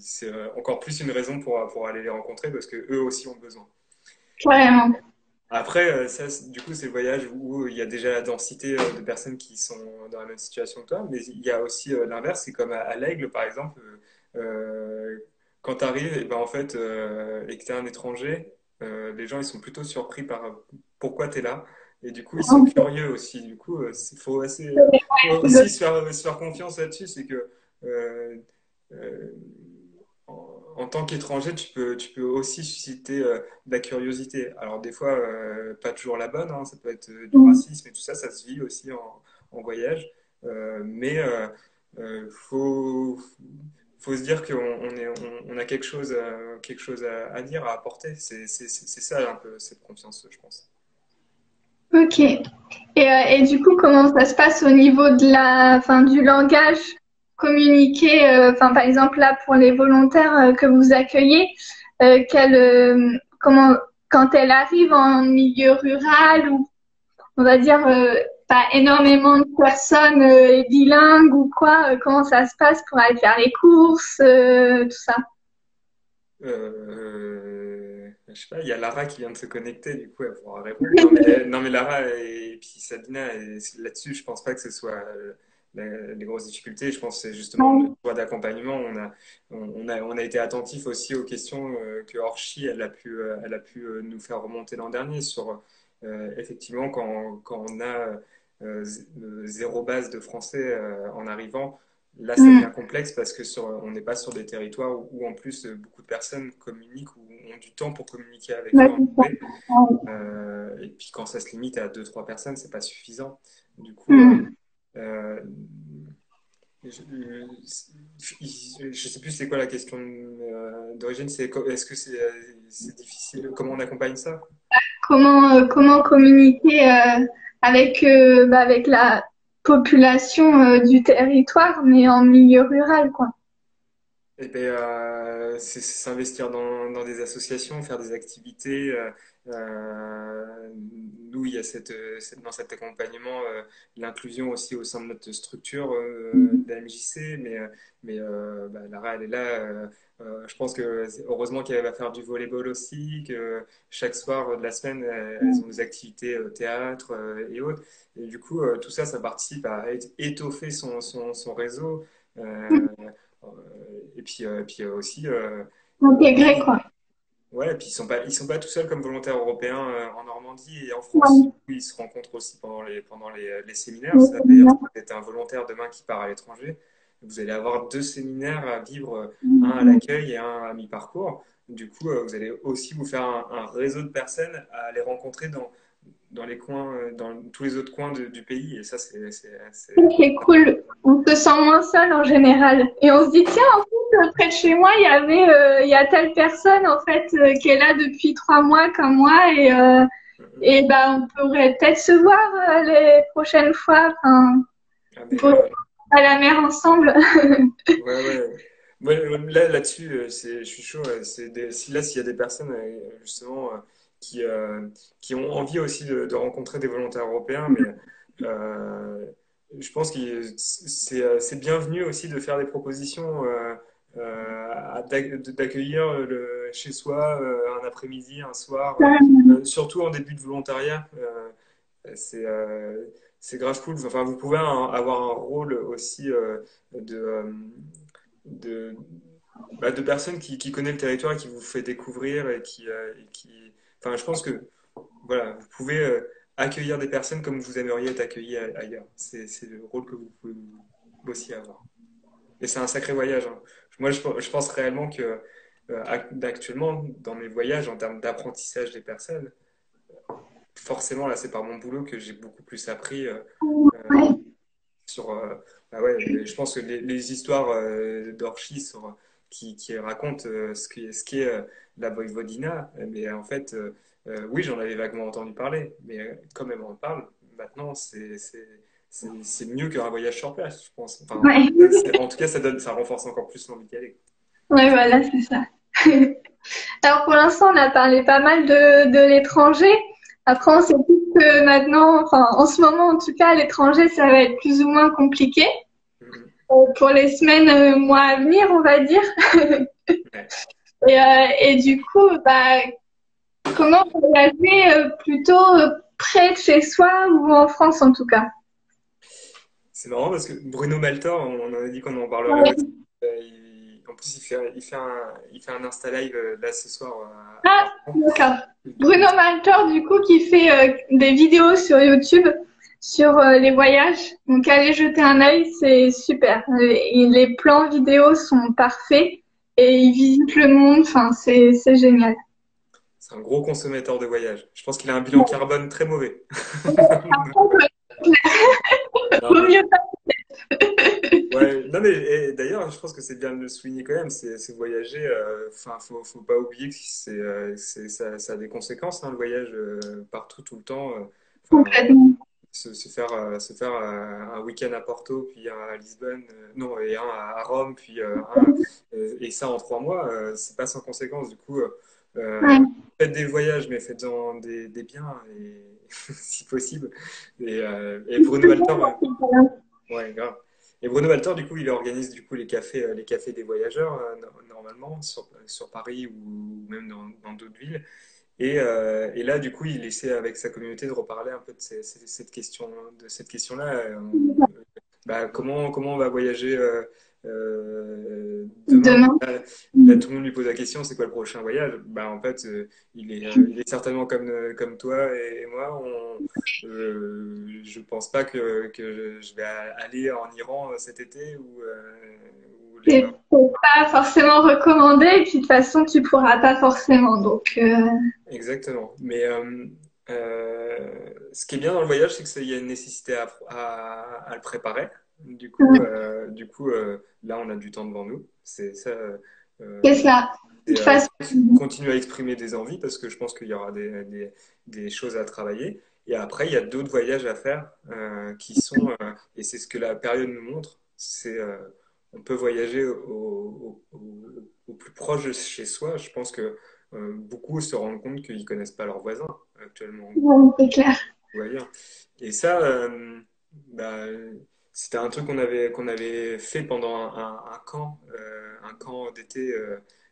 c'est encore plus une raison pour aller les rencontrer parce que eux aussi ont besoin. Carrément. Après, du coup, c'est le voyage où il y a déjà la densité de personnes qui sont dans la même situation que toi, mais il y a aussi l'inverse, c'est comme à l'Aigle, par exemple, quand tu arrives et, ben, en fait, et que tu es un étranger, les gens ils sont plutôt surpris par pourquoi tu es là, et du coup, ils sont curieux aussi. Du coup, faut aussi se faire confiance là-dessus, c'est que euh, euh, en tant qu'étranger, tu peux aussi susciter de la curiosité. Alors des fois, pas toujours la bonne, hein, ça peut être du racisme et tout ça, ça se vit aussi en voyage. Mais faut se dire on a quelque chose à dire, à apporter. C'est ça un peu cette confiance, je pense. Ok. Et du coup, comment ça se passe au niveau de enfin, du langage communiqué, enfin, par exemple, là, pour les volontaires que vous accueillez, comment, quand elles arrivent en milieu rural ou, on va dire, pas énormément de personnes bilingues ou quoi, comment ça se passe pour aller faire les courses, tout ça? Je sais pas, il y a Lara qui vient de se connecter, du coup elle pourra répondre. Non mais Lara et puis Sabina, là-dessus, je pense pas que ce soit les grosses difficultés. Je pense que c'est justement le choix d'accompagnement. On a été attentif aussi aux questions que Orchi elle a pu nous faire remonter l'an dernier sur effectivement quand on a zéro base de français en arrivant. Là, ça devient Mm. complexe parce que on n'est pas sur des territoires où en plus beaucoup de personnes communiquent ou ont du temps pour communiquer avec eux Ouais, en c'est ça. anglais. Et puis quand ça se limite à deux trois personnes, c'est pas suffisant. Du coup, Mm. euh, je sais plus c'est quoi la question d'origine. Est-ce que c'est difficile? Comment on accompagne ça? Comment communiquer avec la population du territoire, mais en milieu rural, quoi. Eh ben, c'est s'investir dans des associations, faire des activités. Nous, il y a dans cet accompagnement l'inclusion aussi au sein de notre structure de la MJC, bah, Lara, elle est là. Je pense que heureusement qu'elle va faire du volleyball aussi, que chaque soir de la semaine, elles ont des activités théâtre et autres. Et du coup, tout ça, ça participe à étoffer son réseau. Euh, et puis aussi, Intégré, quoi. ouais, et puis ils sont pas tout seuls comme volontaires européens en Normandie et en France. Du Ouais. coup, ils se rencontrent aussi pendant les séminaires. Ça, d'ailleurs, c'est peut-être un volontaire demain qui part à l'étranger. vous allez avoir 2 séminaires à vivre, un à l'accueil et un à mi-parcours. Du coup, vous allez aussi vous faire un réseau de personnes à aller rencontrer dans les coins, dans tous les autres coins du pays. Et ça, C'est cool. On se sent moins seul en général. Et on se dit, tiens, en fait, près de chez moi, il y a telle personne, en fait, qui est là depuis 3 mois comme moi. Et bah, on pourrait peut-être se voir les prochaines fois. Enfin, pour à la mer ensemble. Ouais, ouais. Là-dessus, je suis chaud. S'il y a des personnes, justement, qui, euh, qui ont envie aussi de rencontrer des volontaires européens, mais je pense que c'est bienvenu aussi de faire des propositions, d'accueillir chez soi un après-midi, un soir, surtout en début de volontariat. C'est grave cool. Enfin, vous pouvez avoir un rôle aussi de, euh, de, de personnes qui connaissent le territoire et qui vous fait découvrir enfin, je pense que voilà, vous pouvez accueillir des personnes comme vous aimeriez être accueilli ailleurs. C'est le rôle que vous pouvez aussi avoir. Et c'est un sacré voyage, hein. Moi, je pense réellement que actuellement, dans mes voyages, en termes d'apprentissage des personnes, forcément, là, c'est par mon boulot que j'ai beaucoup plus appris Ouais. sur. Ouais, je pense que les histoires d'Orchi qui racontent ce qu'est la Voïvodina, mais en fait, oui, j'en avais vaguement entendu parler, mais quand même on en parle, maintenant, c'est mieux qu'un voyage sur place, je pense. Enfin, Ouais. en tout cas, ça renforce encore plus l'envie d'y aller. Ouais, voilà, c'est ça. Alors pour l'instant, on a parlé pas mal de l'étranger. Après, on sait tous que maintenant, enfin en ce moment en tout cas, à l'étranger, ça va être plus ou moins compliqué. Mhm. Pour les semaines, mois à venir, on va dire. Ouais. Et du coup, bah, comment voyager plutôt près de chez soi ou en France en tout cas? C'est marrant parce que Bruno Maltor, on en a dit qu'on en parlerait Ouais. aussi. En plus, il fait un Insta Live là ce soir Ah, d'accord. Bruno Maltor, du coup, qui fait des vidéos sur YouTube sur les voyages. Donc, allez jeter un œil, c'est super. Les plans vidéo sont parfaits et il visite le monde. Enfin, c'est génial. C'est un gros consommateur de voyage. Je pense qu'il a un bilan carbone très mauvais. Non, Vaut mieux pas. ouais, non mais d'ailleurs, je pense que c'est bien de le souligner quand même. C'est voyager. Enfin, faut pas oublier que ça a des conséquences, hein, le voyage partout, tout le temps. Enfin, Complètement. se faire un week-end à Porto, puis un à Lisbonne, non, et un à Rome, puis un, et ça en 3 mois, c'est pas sans conséquence. Du coup, Ouais. faites des voyages, mais faites-en des biens, et, si possible. Et Bruno Walter, ouais, grave. Et Bruno Walter, du coup, il organise du coup les cafés des voyageurs, normalement, sur Paris ou même dans d'autres villes. Et là, du coup, il essaie avec sa communauté de reparler un peu de cette question-là. Comment on va voyager demain? Demain. Là, tout le monde lui pose la question, c'est quoi le prochain voyage? Bah, en fait, il est certainement comme toi et moi. Je pense pas que je vais aller en Iran cet été ou C'est pas forcément recommandé et puis de toute façon, tu pourras pas forcément. Donc, Exactement. Mais ce qui est bien dans le voyage, c'est qu'il y a une nécessité à le préparer. Là, on a du temps devant nous. C'est ça. c'est Euh, ça. De toute façon, Continuer à exprimer des envies parce que je pense qu'il y aura des choses à travailler. Et après, il y a d'autres voyages à faire et c'est ce que la période nous montre, on peut voyager au plus proche de chez soi. Je pense que beaucoup se rendent compte qu'ils connaissent pas leurs voisins actuellement. ouais, c'est clair. Voyons. Et ça, bah, c'était un truc qu'on avait fait pendant un camp d'été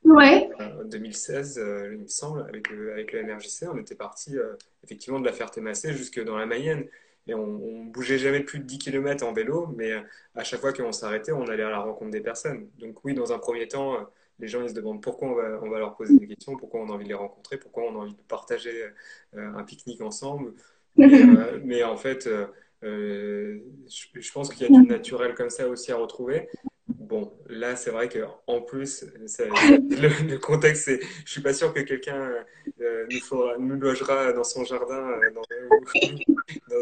Ouais. en 2016, il me semble, avec le MRJC. On était parti effectivement de la Ferté-Macé jusque dans la Mayenne. Et on bougeait jamais plus de 10 km en vélo, mais à chaque fois qu'on s'arrêtait, on allait à la rencontre des personnes. Donc oui, dans un premier temps, les gens ils se demandent pourquoi on va leur poser des questions, pourquoi on a envie de les rencontrer, pourquoi on a envie de partager un pique-nique ensemble. Mais en fait, je pense qu'il y a du naturel comme ça aussi à retrouver. bon, là, c'est vrai que en plus, le contexte, c'est, je suis pas sûr que quelqu'un nous logera dans son jardin dans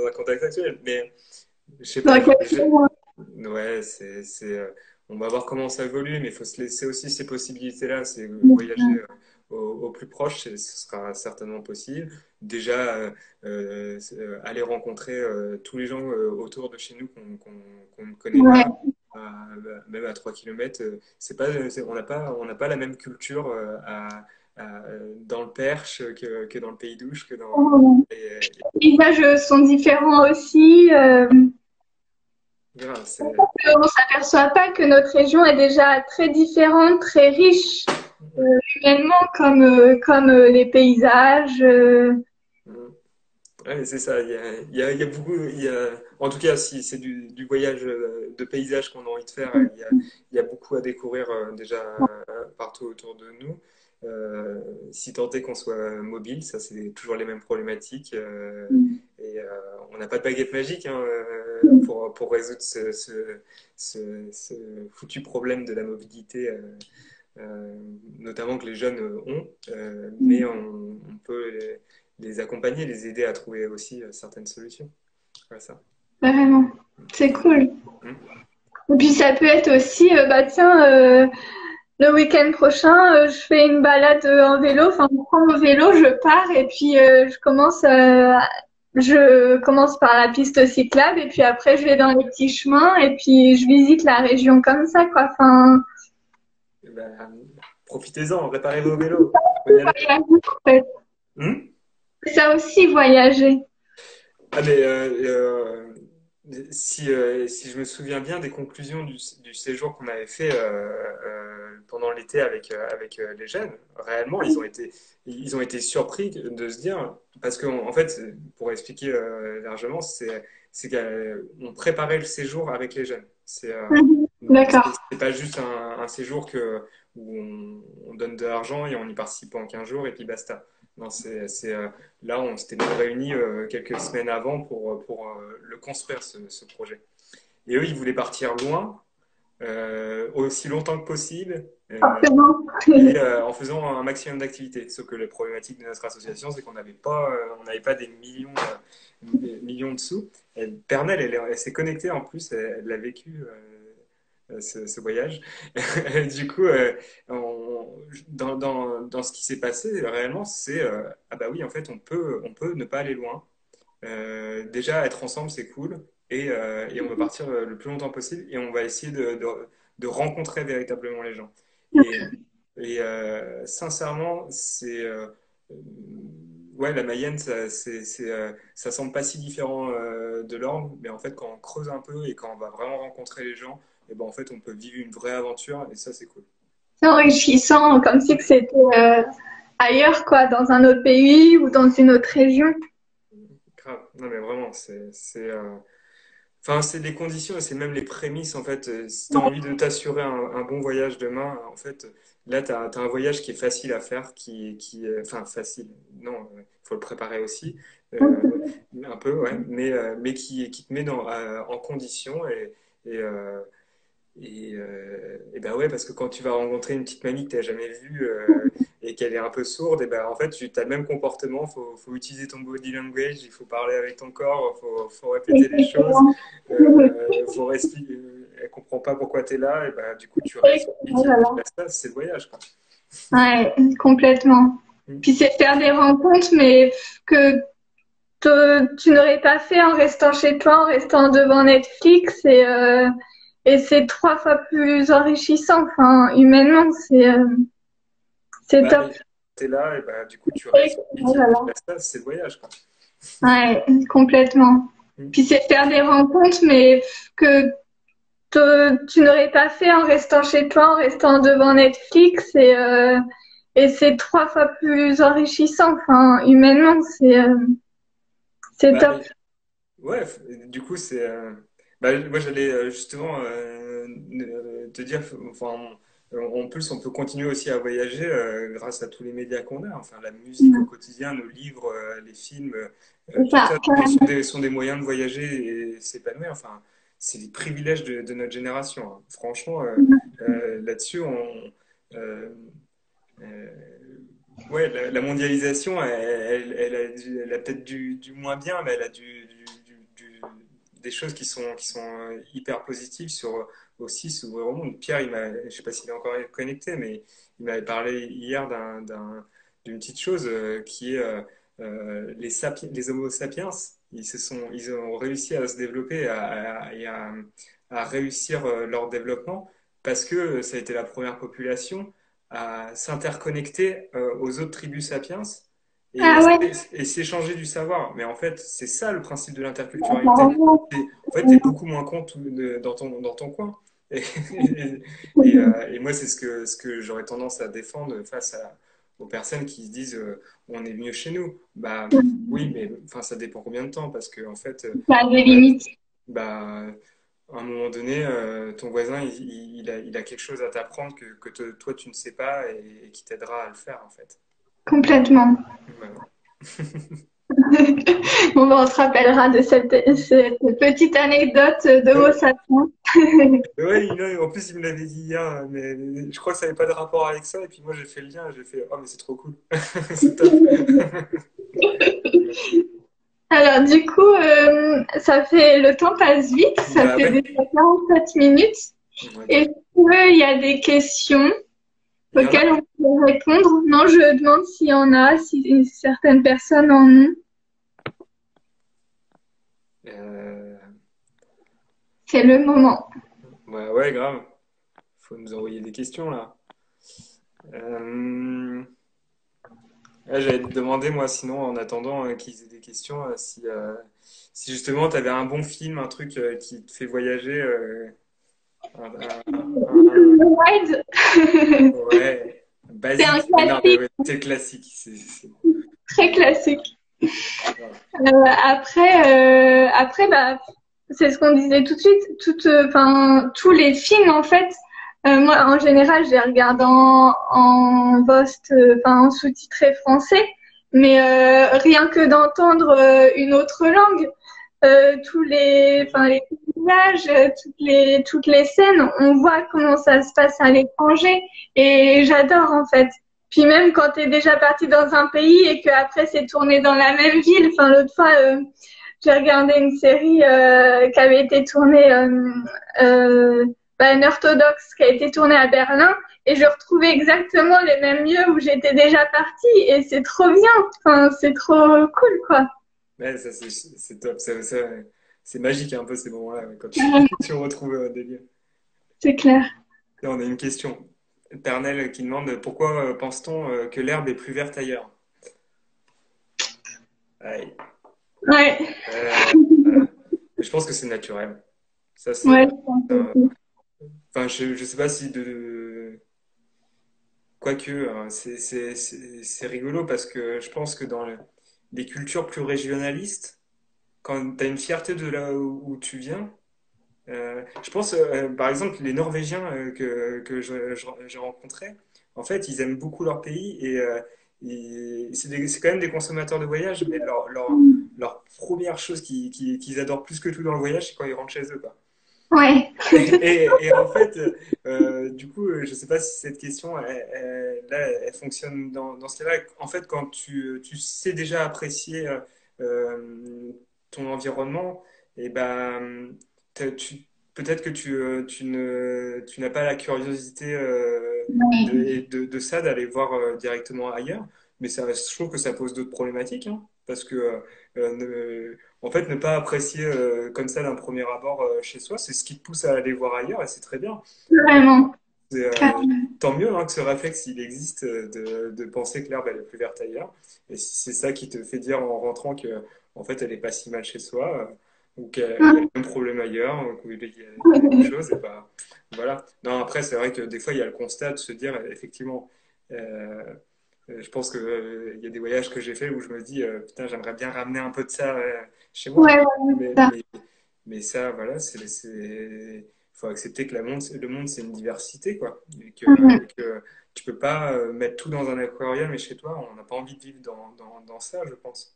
un contexte actuel. Mais je sais pas, Donc, ouais, on va voir comment ça évolue, mais il faut se laisser aussi ces possibilités-là. C'est voyager au plus proche, ce sera certainement possible. Déjà, aller rencontrer tous les gens autour de chez nous qu'on ne connaît ouais, pas, même à 3 km. C'est pas, on n'a pas la même culture dans le Perche que dans le Pays d'Ouche, que dans. Et, les paysages sont différents aussi. voilà, On s'aperçoit pas que notre région est déjà très différente, très riche humainement, comme les paysages. Ouais, mais c'est ça. Il y a beaucoup. En tout cas, si c'est du voyage de paysage qu'on a envie de faire, il y a beaucoup à découvrir déjà partout autour de nous. Si tant est qu'on soit mobile, ça c'est toujours les mêmes problématiques. Et on n'a pas de baguette magique hein, pour résoudre ce foutu problème de la mobilité, euh, notamment que les jeunes ont. Mais on peut les accompagner, les aider à trouver aussi certaines solutions. Voilà ça. Vraiment, c'est cool. Hmm. Et puis ça peut être aussi, bah tiens, le week-end prochain, je fais une balade en vélo. Enfin, je prends mon vélo, je pars et puis je commence par la piste cyclable et puis après je vais dans les petits chemins et puis je visite la région comme ça, quoi. Enfin, Eh ben, profitez-en, réparez vos vélos. Faut y aller. voyager, en fait. Hmm. C'est ça aussi, voyager. Ah, mais si je me souviens bien des conclusions du séjour qu'on avait fait pendant l'été avec les jeunes, réellement, ils ont été surpris de se dire, parce qu'en en fait, pour expliquer largement, c'est qu'on préparait le séjour avec les jeunes. Mhm. D'accord. C'est pas juste un séjour où on donne de l'argent et on y participe en 15 jours et puis basta. Non, là, on s'était même réunis quelques semaines avant pour le construire, ce projet. Et eux, ils voulaient partir loin, aussi longtemps que possible, Forcément. et en faisant un maximum d'activités. Sauf que la problématique de notre association, c'est qu'on n'avait pas des millions de sous. Et Pernelle, elle s'est connectée en plus, elle l'a vécu. Ce voyage. Du coup, dans ce qui s'est passé, réellement, c'est ah bah oui, en fait, on peut ne pas aller loin. Déjà, être ensemble, c'est cool. Et on va partir le plus longtemps possible et on va essayer de rencontrer véritablement les gens. Et, sincèrement, ouais, la Mayenne, ça semble pas si différent de l'Orne, mais en fait, quand on creuse un peu et quand on va vraiment rencontrer les gens, et ben, en fait, on peut vivre une vraie aventure et ça, c'est cool. C'est enrichissant, comme si que c'était ailleurs, quoi, dans un autre pays ou dans une autre région. Grave. Non, mais vraiment, enfin, c'est les conditions et c'est même les prémices, en fait. Si tu as envie de t'assurer un bon voyage demain, en fait, là, tu as un voyage qui est facile à faire, enfin, facile. Non, il faut le préparer aussi, un peu, ouais, mais qui te met en condition et ben ouais, parce que quand tu vas rencontrer une petite mamie que tu n'as jamais vue et qu'elle est un peu sourde, et ben en fait, tu as le même comportement. Faut utiliser ton body language, il faut parler avec ton corps, faut répéter les choses, Exactement. faut respirer. Elle comprend pas pourquoi tu es là, et ben du coup, tu Oh réexpliques, et là puis là. basta, c'est le voyage, quoi. Ouais, complètement. Mm. Puis c'est faire des rencontres, mais que tu n'aurais pas fait en restant chez toi, en restant devant Netflix, et c'est 3 fois plus enrichissant. Enfin, humainement, c'est Bah, top. tu es là, et ben du coup, tu réexpliques, Oh et là puis là. basta, c'est le voyage, quoi. Ouais, complètement. Mm. Puis c'est faire des rencontres, mais que tu n'aurais pas fait en restant chez toi, en restant devant Netflix, et c'est 3 fois plus enrichissant. Enfin, humainement, c'est Bah, top. ouais, du coup, bah, moi, j'allais justement te dire, enfin, en plus, on peut continuer aussi à voyager grâce à tous les médias qu'on a. Enfin, la musique au quotidien, nos livres, les films, C'est tout ça. ça sont des moyens de voyager et s'épanouir. Enfin, c'est les privilèges de notre génération, hein. Franchement, là-dessus, euh, euh, ouais, la mondialisation, elle a peut-être du moins bien, mais elle a des choses qui sont hyper positives sur aussi s'ouvrir au monde. Pierre, je sais pas s'il est encore connecté, mais il m'avait parlé hier d'une petite chose qui est les Homo sapiens. Ils ont réussi à se développer et à réussir leur développement parce que ça a été la première population à s'interconnecter aux autres tribus sapiens et, Ah ouais, et s'échanger du savoir. Mais en fait, c'est ça le principe de l'interculturalité. apparemment. En fait, tu es beaucoup moins con dans ton coin. Et, et moi, c'est ce que j'aurais tendance à défendre aux personnes qui se disent on est mieux chez nous. Bah oui, mais enfin, ça dépend combien de temps. Parce que en fait, Ça a des euh, limites. bah, à un moment donné, ton voisin, il a quelque chose à t'apprendre toi, tu ne sais pas et qui t'aidera à le faire, en fait. Complètement. Voilà. Bon, ben, on se rappellera de cette petite anecdote de Homo sapiens. Mais ouais, en plus, il me l'avait dit hier, mais je crois que ça n'avait pas de rapport avec ça. Et puis moi, j'ai fait le lien, j'ai fait, oh, mais c'est trop cool. C'est top. Alors, du coup, le temps passe vite, ça Bah fait ouais. déjà 47 minutes. Ok. Est-ce qu'il y a des questions Il y en a? auxquelles on peut répondre? Non, je demande s'il y en a, si certaines personnes en ont. Euh, C'est le moment. ouais, ouais, grave. Faut nous envoyer des questions, là. Euh, Ouais, j'allais te demander, moi, sinon, en attendant qu'ils aient des questions, si justement tu avais un bon film, un truc qui te fait voyager, un, Ride, ouais, c'est un basique, mais non, mais classique, ouais, c'est le classique. très classique. Voilà. Après, bah, c'est ce qu'on disait tout de suite. Enfin, tous les films, en fait, moi, en général, je les regarde en en sous-titré français. Mais rien que d'entendre une autre langue, les images, toutes les scènes, on voit comment ça se passe à l'étranger. Et j'adore, en fait. Puis même quand tu es déjà parti dans un pays et que après c'est tourné dans la même ville. Enfin, l'autre fois, j'ai regardé une série qui avait été tournée, un orthodoxe qui a été tournée à Berlin et je retrouvais exactement les mêmes lieux où j'étais déjà partie et c'est trop bien. Enfin, c'est trop cool, quoi. Ouais, ça, c'est top. C'est magique un peu ces moments-là, ouais, quand Ouais, tu retrouves des lieux. c'est clair. Là, on a une question. Pernel qui demande pourquoi pense-t-on que l'herbe est plus verte ailleurs? Aïe. Ouais, Voilà. Je pense que c'est naturel. Ça, ouais, je pense euh, aussi. enfin, je sais pas si quoique, hein, c'est rigolo parce que je pense que dans les cultures plus régionalistes, quand tu as une fierté de là où tu viens, je pense, par exemple, les Norvégiens que j'ai rencontrés, en fait, ils aiment beaucoup leur pays et c'est quand même des consommateurs de voyage, mais leur première chose qu'ils adorent plus que tout dans le voyage, c'est quand ils rentrent chez eux, quoi. Ouais, Et en fait, du coup, je sais pas si cette question, là, elle fonctionne dans ce cas-là. En fait, quand tu sais déjà apprécier ton environnement, et ben, peut-être que tu n'as pas la curiosité de ça, d'aller voir directement ailleurs. Mais je trouve que ça pose d'autres problématiques, hein, parce que en fait, ne pas apprécier comme ça d'un premier abord chez soi, c'est ce qui te pousse à aller voir ailleurs et c'est très bien. vraiment. C'est, tant mieux hein, que ce réflexe, il existe de penser que l'herbe elle est plus verte ailleurs. Et si c'est ça qui te fait dire en rentrant que en fait elle est pas si mal chez soi ou qu'il y a le même problème ailleurs ou qu'il y a la même chose, et bah voilà. Non, après c'est vrai que des fois il y a le constat de se dire effectivement. euh, je pense que il y a des voyages que j'ai fait où je me dis putain j'aimerais bien ramener un peu de ça chez moi. Ouais, ouais, Mais, ça. mais, mais ça voilà faut accepter que le monde c'est une diversité quoi et que tu peux pas mettre tout dans un aquarium et chez toi on n'a pas envie de vivre dans ça je pense.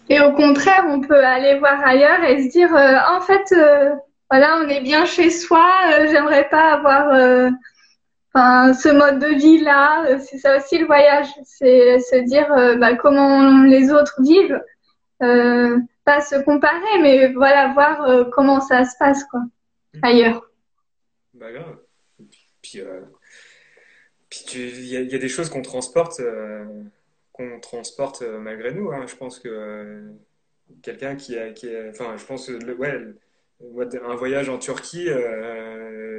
Et au contraire, on peut aller voir ailleurs et se dire, voilà, on est bien chez soi. J'aimerais pas avoir ce mode de vie-là. C'est ça aussi le voyage, c'est se dire comment les autres vivent. Pas se comparer, mais voilà, voir comment ça se passe, quoi, ailleurs. Bah, grave. Puis, puis il y a des choses qu'on transporte malgré nous, hein. Je pense que quelqu'un enfin, je pense que moi, un voyage en Turquie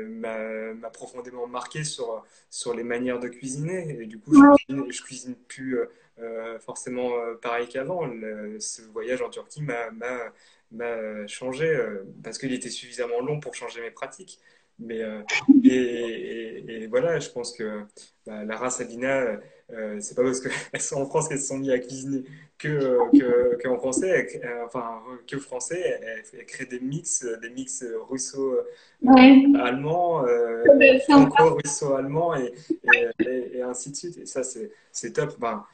m'a profondément marqué sur les manières de cuisiner. Et du coup, Ouais, je cuisine plus forcément pareil qu'avant. Ce voyage en Turquie m'a changé parce qu'il était suffisamment long pour changer mes pratiques. Mais, et voilà, je pense que la race Adina, c'est pas parce qu'elles sont en France qu'elles se sont mis à cuisiner qu'en français, enfin que français, elle crée des mix ouais, russo-allemands, ça doit être sympa. franco-russo-allemands et ainsi de suite. Et ça, c'est top. Enfin,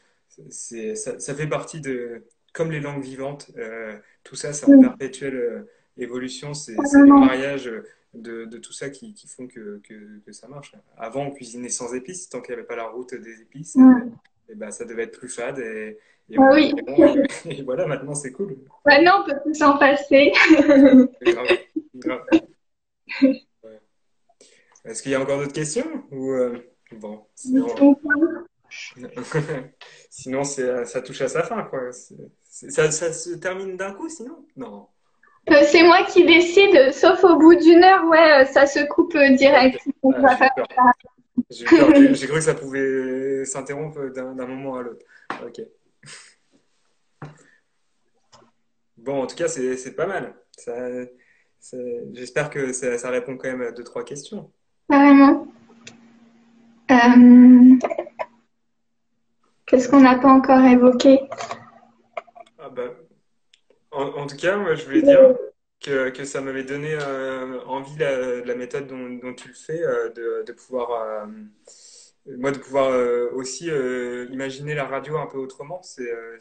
ça fait partie de, comme les langues vivantes, tout ça, c'est en perpétuelle évolution. C'est les Carrément. mariages de tout ça qui font que ça marche. Avant, on cuisinait sans épices, tant qu'il n'y avait pas la route des épices. Mm. Et ben, ça devait être plus fade et Ah on oui, mangeait bon. Et voilà, maintenant c'est cool. maintenant on peut plus s'en passer. Grave, grave. Ouais. Est-ce qu'il y a encore d'autres questions? Ou bon, sinon ça touche à sa fin, quoi. Ça se termine d'un coup, sinon? Non. C'est moi qui décide, sauf au bout d'une heure, ouais, ça se coupe Ok. direct. On Ah, va j'ai eu faire peur. ça. J'ai eu peur. J'ai cru que ça pouvait s'interrompre d'un moment à l'autre. Ok. Bon, en tout cas, c'est pas mal. J'espère que ça répond quand même à deux, trois questions. Carrément. Euh, Qu'est-ce qu'on n'a pas encore évoqué? Ah bah, en tout cas, moi, je voulais dire que ça m'avait donné envie la méthode dont tu le fais, de pouvoir, moi, de pouvoir aussi imaginer la radio un peu autrement.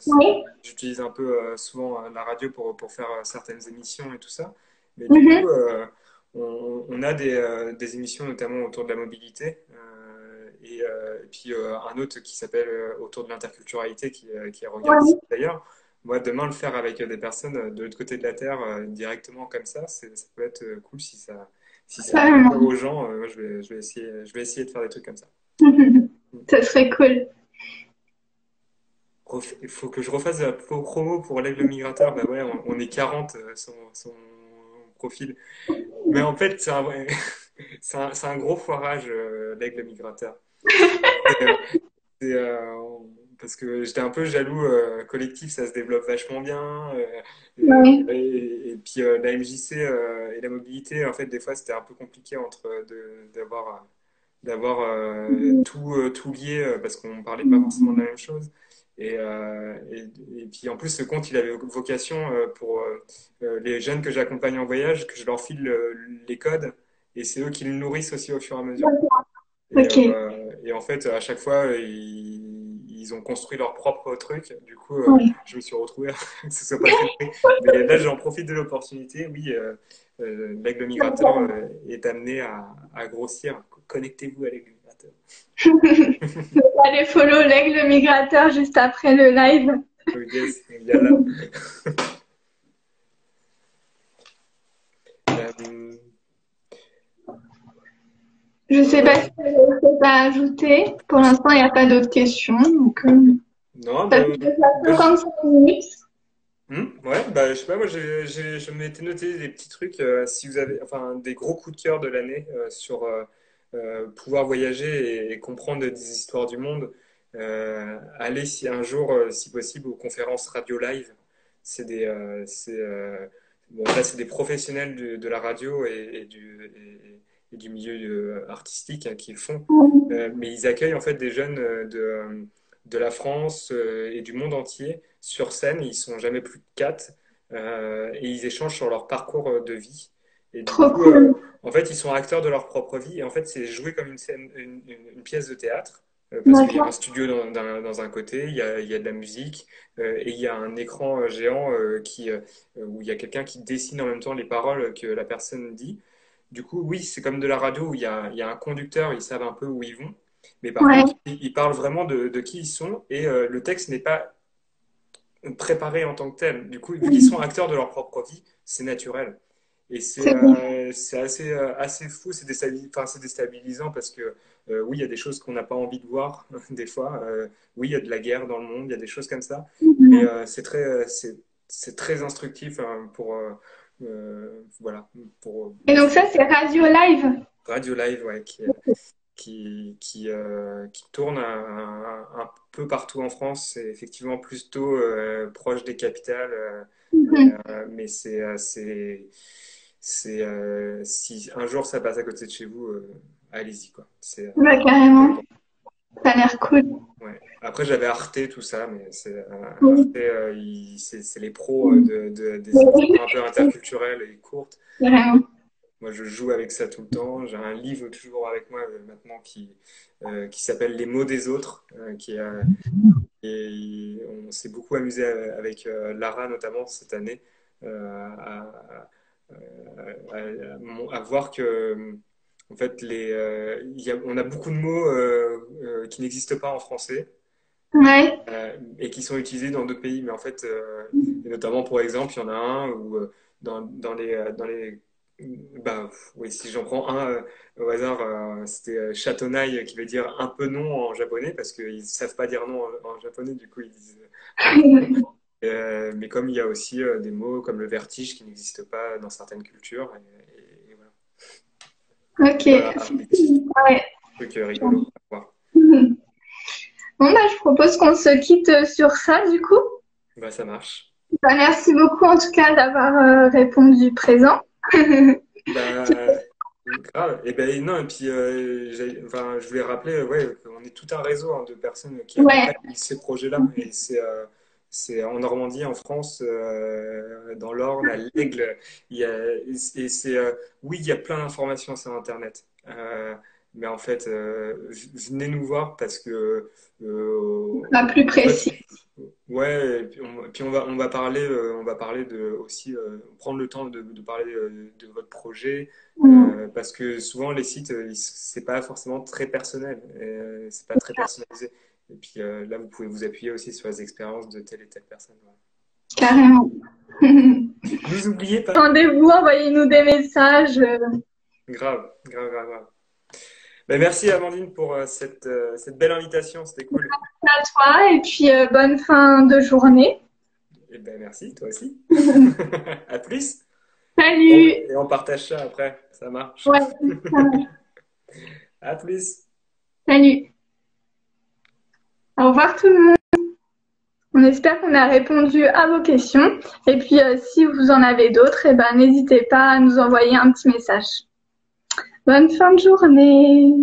Oui. J'utilise un peu souvent la radio pour faire certaines émissions et tout ça. Mais du coup, Mhm. on a des émissions notamment autour de la mobilité. Et puis un autre qui s'appelle autour de l'interculturalité qui est Regarde ici Ouais. d'ailleurs. Moi, demain, le faire avec des personnes de l'autre côté de la Terre directement comme ça peut être cool si ça peut Carrément. plaire aux gens. Moi, je vais essayer de faire des trucs comme ça. Ça serait cool. Il faut que je refasse de la promo pour l'aigle migrateur. Bah ouais, on est 40 son profil. Mais en fait, c'est un gros foirage, l'aigle migrateur. C'est, euh, c'est, parce que j'étais un peu jaloux, collectif, ça se développe vachement bien. Ouais. Et puis la MJC et la mobilité, en fait, des fois, c'était un peu compliqué d'avoir tout lié parce qu'on parlait pas forcément de la même chose. Et puis en plus, ce compte, il avait vocation pour les jeunes que j'accompagne en voyage, que je leur file les codes et c'est eux qui le nourrissent aussi au fur et à mesure. Ok. Et en fait, à chaque fois, ils ont construit leur propre truc. Du coup, Ouais. je me suis retrouvé que ce soit pas très nourri. Mais là, j'en profite de l'opportunité. Oui, l'aigle migrateur est amené à grossir. Connectez-vous à l'aigle migrateur. Allez follow l'aigle migrateur juste après le live. Oh yes, yalla. Euh, Je sais pas ouais. si tu as autre chose à ajouter. Pour l'instant, il n'y a pas d'autres questions. Donc, Non, ça fait bah, déjà bah, 55 minutes. Ouais, bah, je sais pas, moi je m'étais noté des petits trucs, si vous avez, enfin, des gros coups de cœur de l'année sur pouvoir voyager et comprendre des histoires du monde. Allez si un jour, si possible, aux conférences radio live. Bon, là, c'est des professionnels de la radio et du milieu artistique hein, qui le font. Mais ils accueillent en fait des jeunes de la France et du monde entier sur scène. Ils sont jamais plus de quatre et ils échangent sur leur parcours de vie. Et du Trop coup, cool. en fait, ils sont acteurs de leur propre vie. Et en fait, c'est joué comme une scène, une pièce de théâtre. parce qu'il y a un D'accord. studio dans un côté, il y a de la musique, et il y a un écran géant où il y a quelqu'un qui dessine en même temps les paroles que la personne dit. Du coup, oui, c'est comme de la radio où il y a un conducteur, ils savent un peu où ils vont, mais par Ouais, contre, ils parlent vraiment de qui ils sont, et le texte n'est pas préparés en tant que tels. Du coup, vu qu'ils sont acteurs de leur propre vie, c'est naturel. Et c'est bien. c'est assez fou, enfin, c'est déstabilisant parce que oui, il y a des choses qu'on n'a pas envie de voir des fois. Oui, il y a de la guerre dans le monde, il y a des choses comme ça. Mais c'est très instructif hein, voilà, pour Et donc aussi ça, c'est Radio Live. Radio Live, ouais, qui tourne un peu partout en France. C'est effectivement plutôt proche des capitales, mais si un jour ça passe à côté de chez vous, allez-y quoi. Bah, carrément. Ça a l'air cool. Ouais. Après j'avais Arte tout ça, mais Arte, Oui. c'est les pros des émissions un peu interculturelles et courtes. Carrément. Moi, je joue avec ça tout le temps. J'ai un livre toujours avec moi maintenant qui s'appelle Les mots des autres, et on s'est beaucoup amusé avec Lara notamment cette année à voir que en fait on a beaucoup de mots qui n'existent pas en français Ouais. et qui sont utilisés dans d'autres pays. Mais en fait, et notamment pour exemple, il y en a un où dans les bah oui, si j'en prends un au hasard, c'était Châteaunaille qui veut dire un peu non en japonais parce qu'ils savent pas dire non en japonais, du coup ils disent un peu non. Mais comme il y a aussi des mots comme le vertige qui n'existent pas dans certaines cultures, et voilà. Ok. Voilà, des petits Ouais. trucs rigolos à voir. Bon, bah, je propose qu'on se quitte sur ça, du coup. Bah ça marche. Bah, merci beaucoup, en tout cas, d'avoir répondu présent. Bah, grave. Et ben non, et puis enfin, je voulais rappeler, ouais, qu'on est tout un réseau hein, de personnes qui Ouais. accompagnent ces projets-là. Et c'est en Normandie, en France, dans l'Orne, à l'Aigle. Et oui, il y a plein d'informations sur Internet. Mais en fait, venez nous voir parce que, Pas plus en fait, précis. ouais, et puis on va parler, aussi, prendre le temps de parler de votre projet, Mm. parce que souvent les sites, c'est pas forcément très personnel, c'est pas très personnalisé. Et puis là, vous pouvez vous appuyer aussi sur les expériences de telle et telle personne. Voilà. Carrément. Nous oubliez pas. Rendez-vous, envoyez-nous des messages. Grave, grave, grave, grave. Ben, merci Amandine pour cette belle invitation, c'était cool. À toi et puis bonne fin de journée. Et ben merci, toi aussi. À plus. Bon, Salut! et on partage ça après, ça marche. Ouais, ça marche. À plus. Salut! Au revoir tout le monde. On espère qu'on a répondu à vos questions. Et puis, si vous en avez d'autres, eh ben, n'hésitez pas à nous envoyer un petit message. Bonne fin de journée!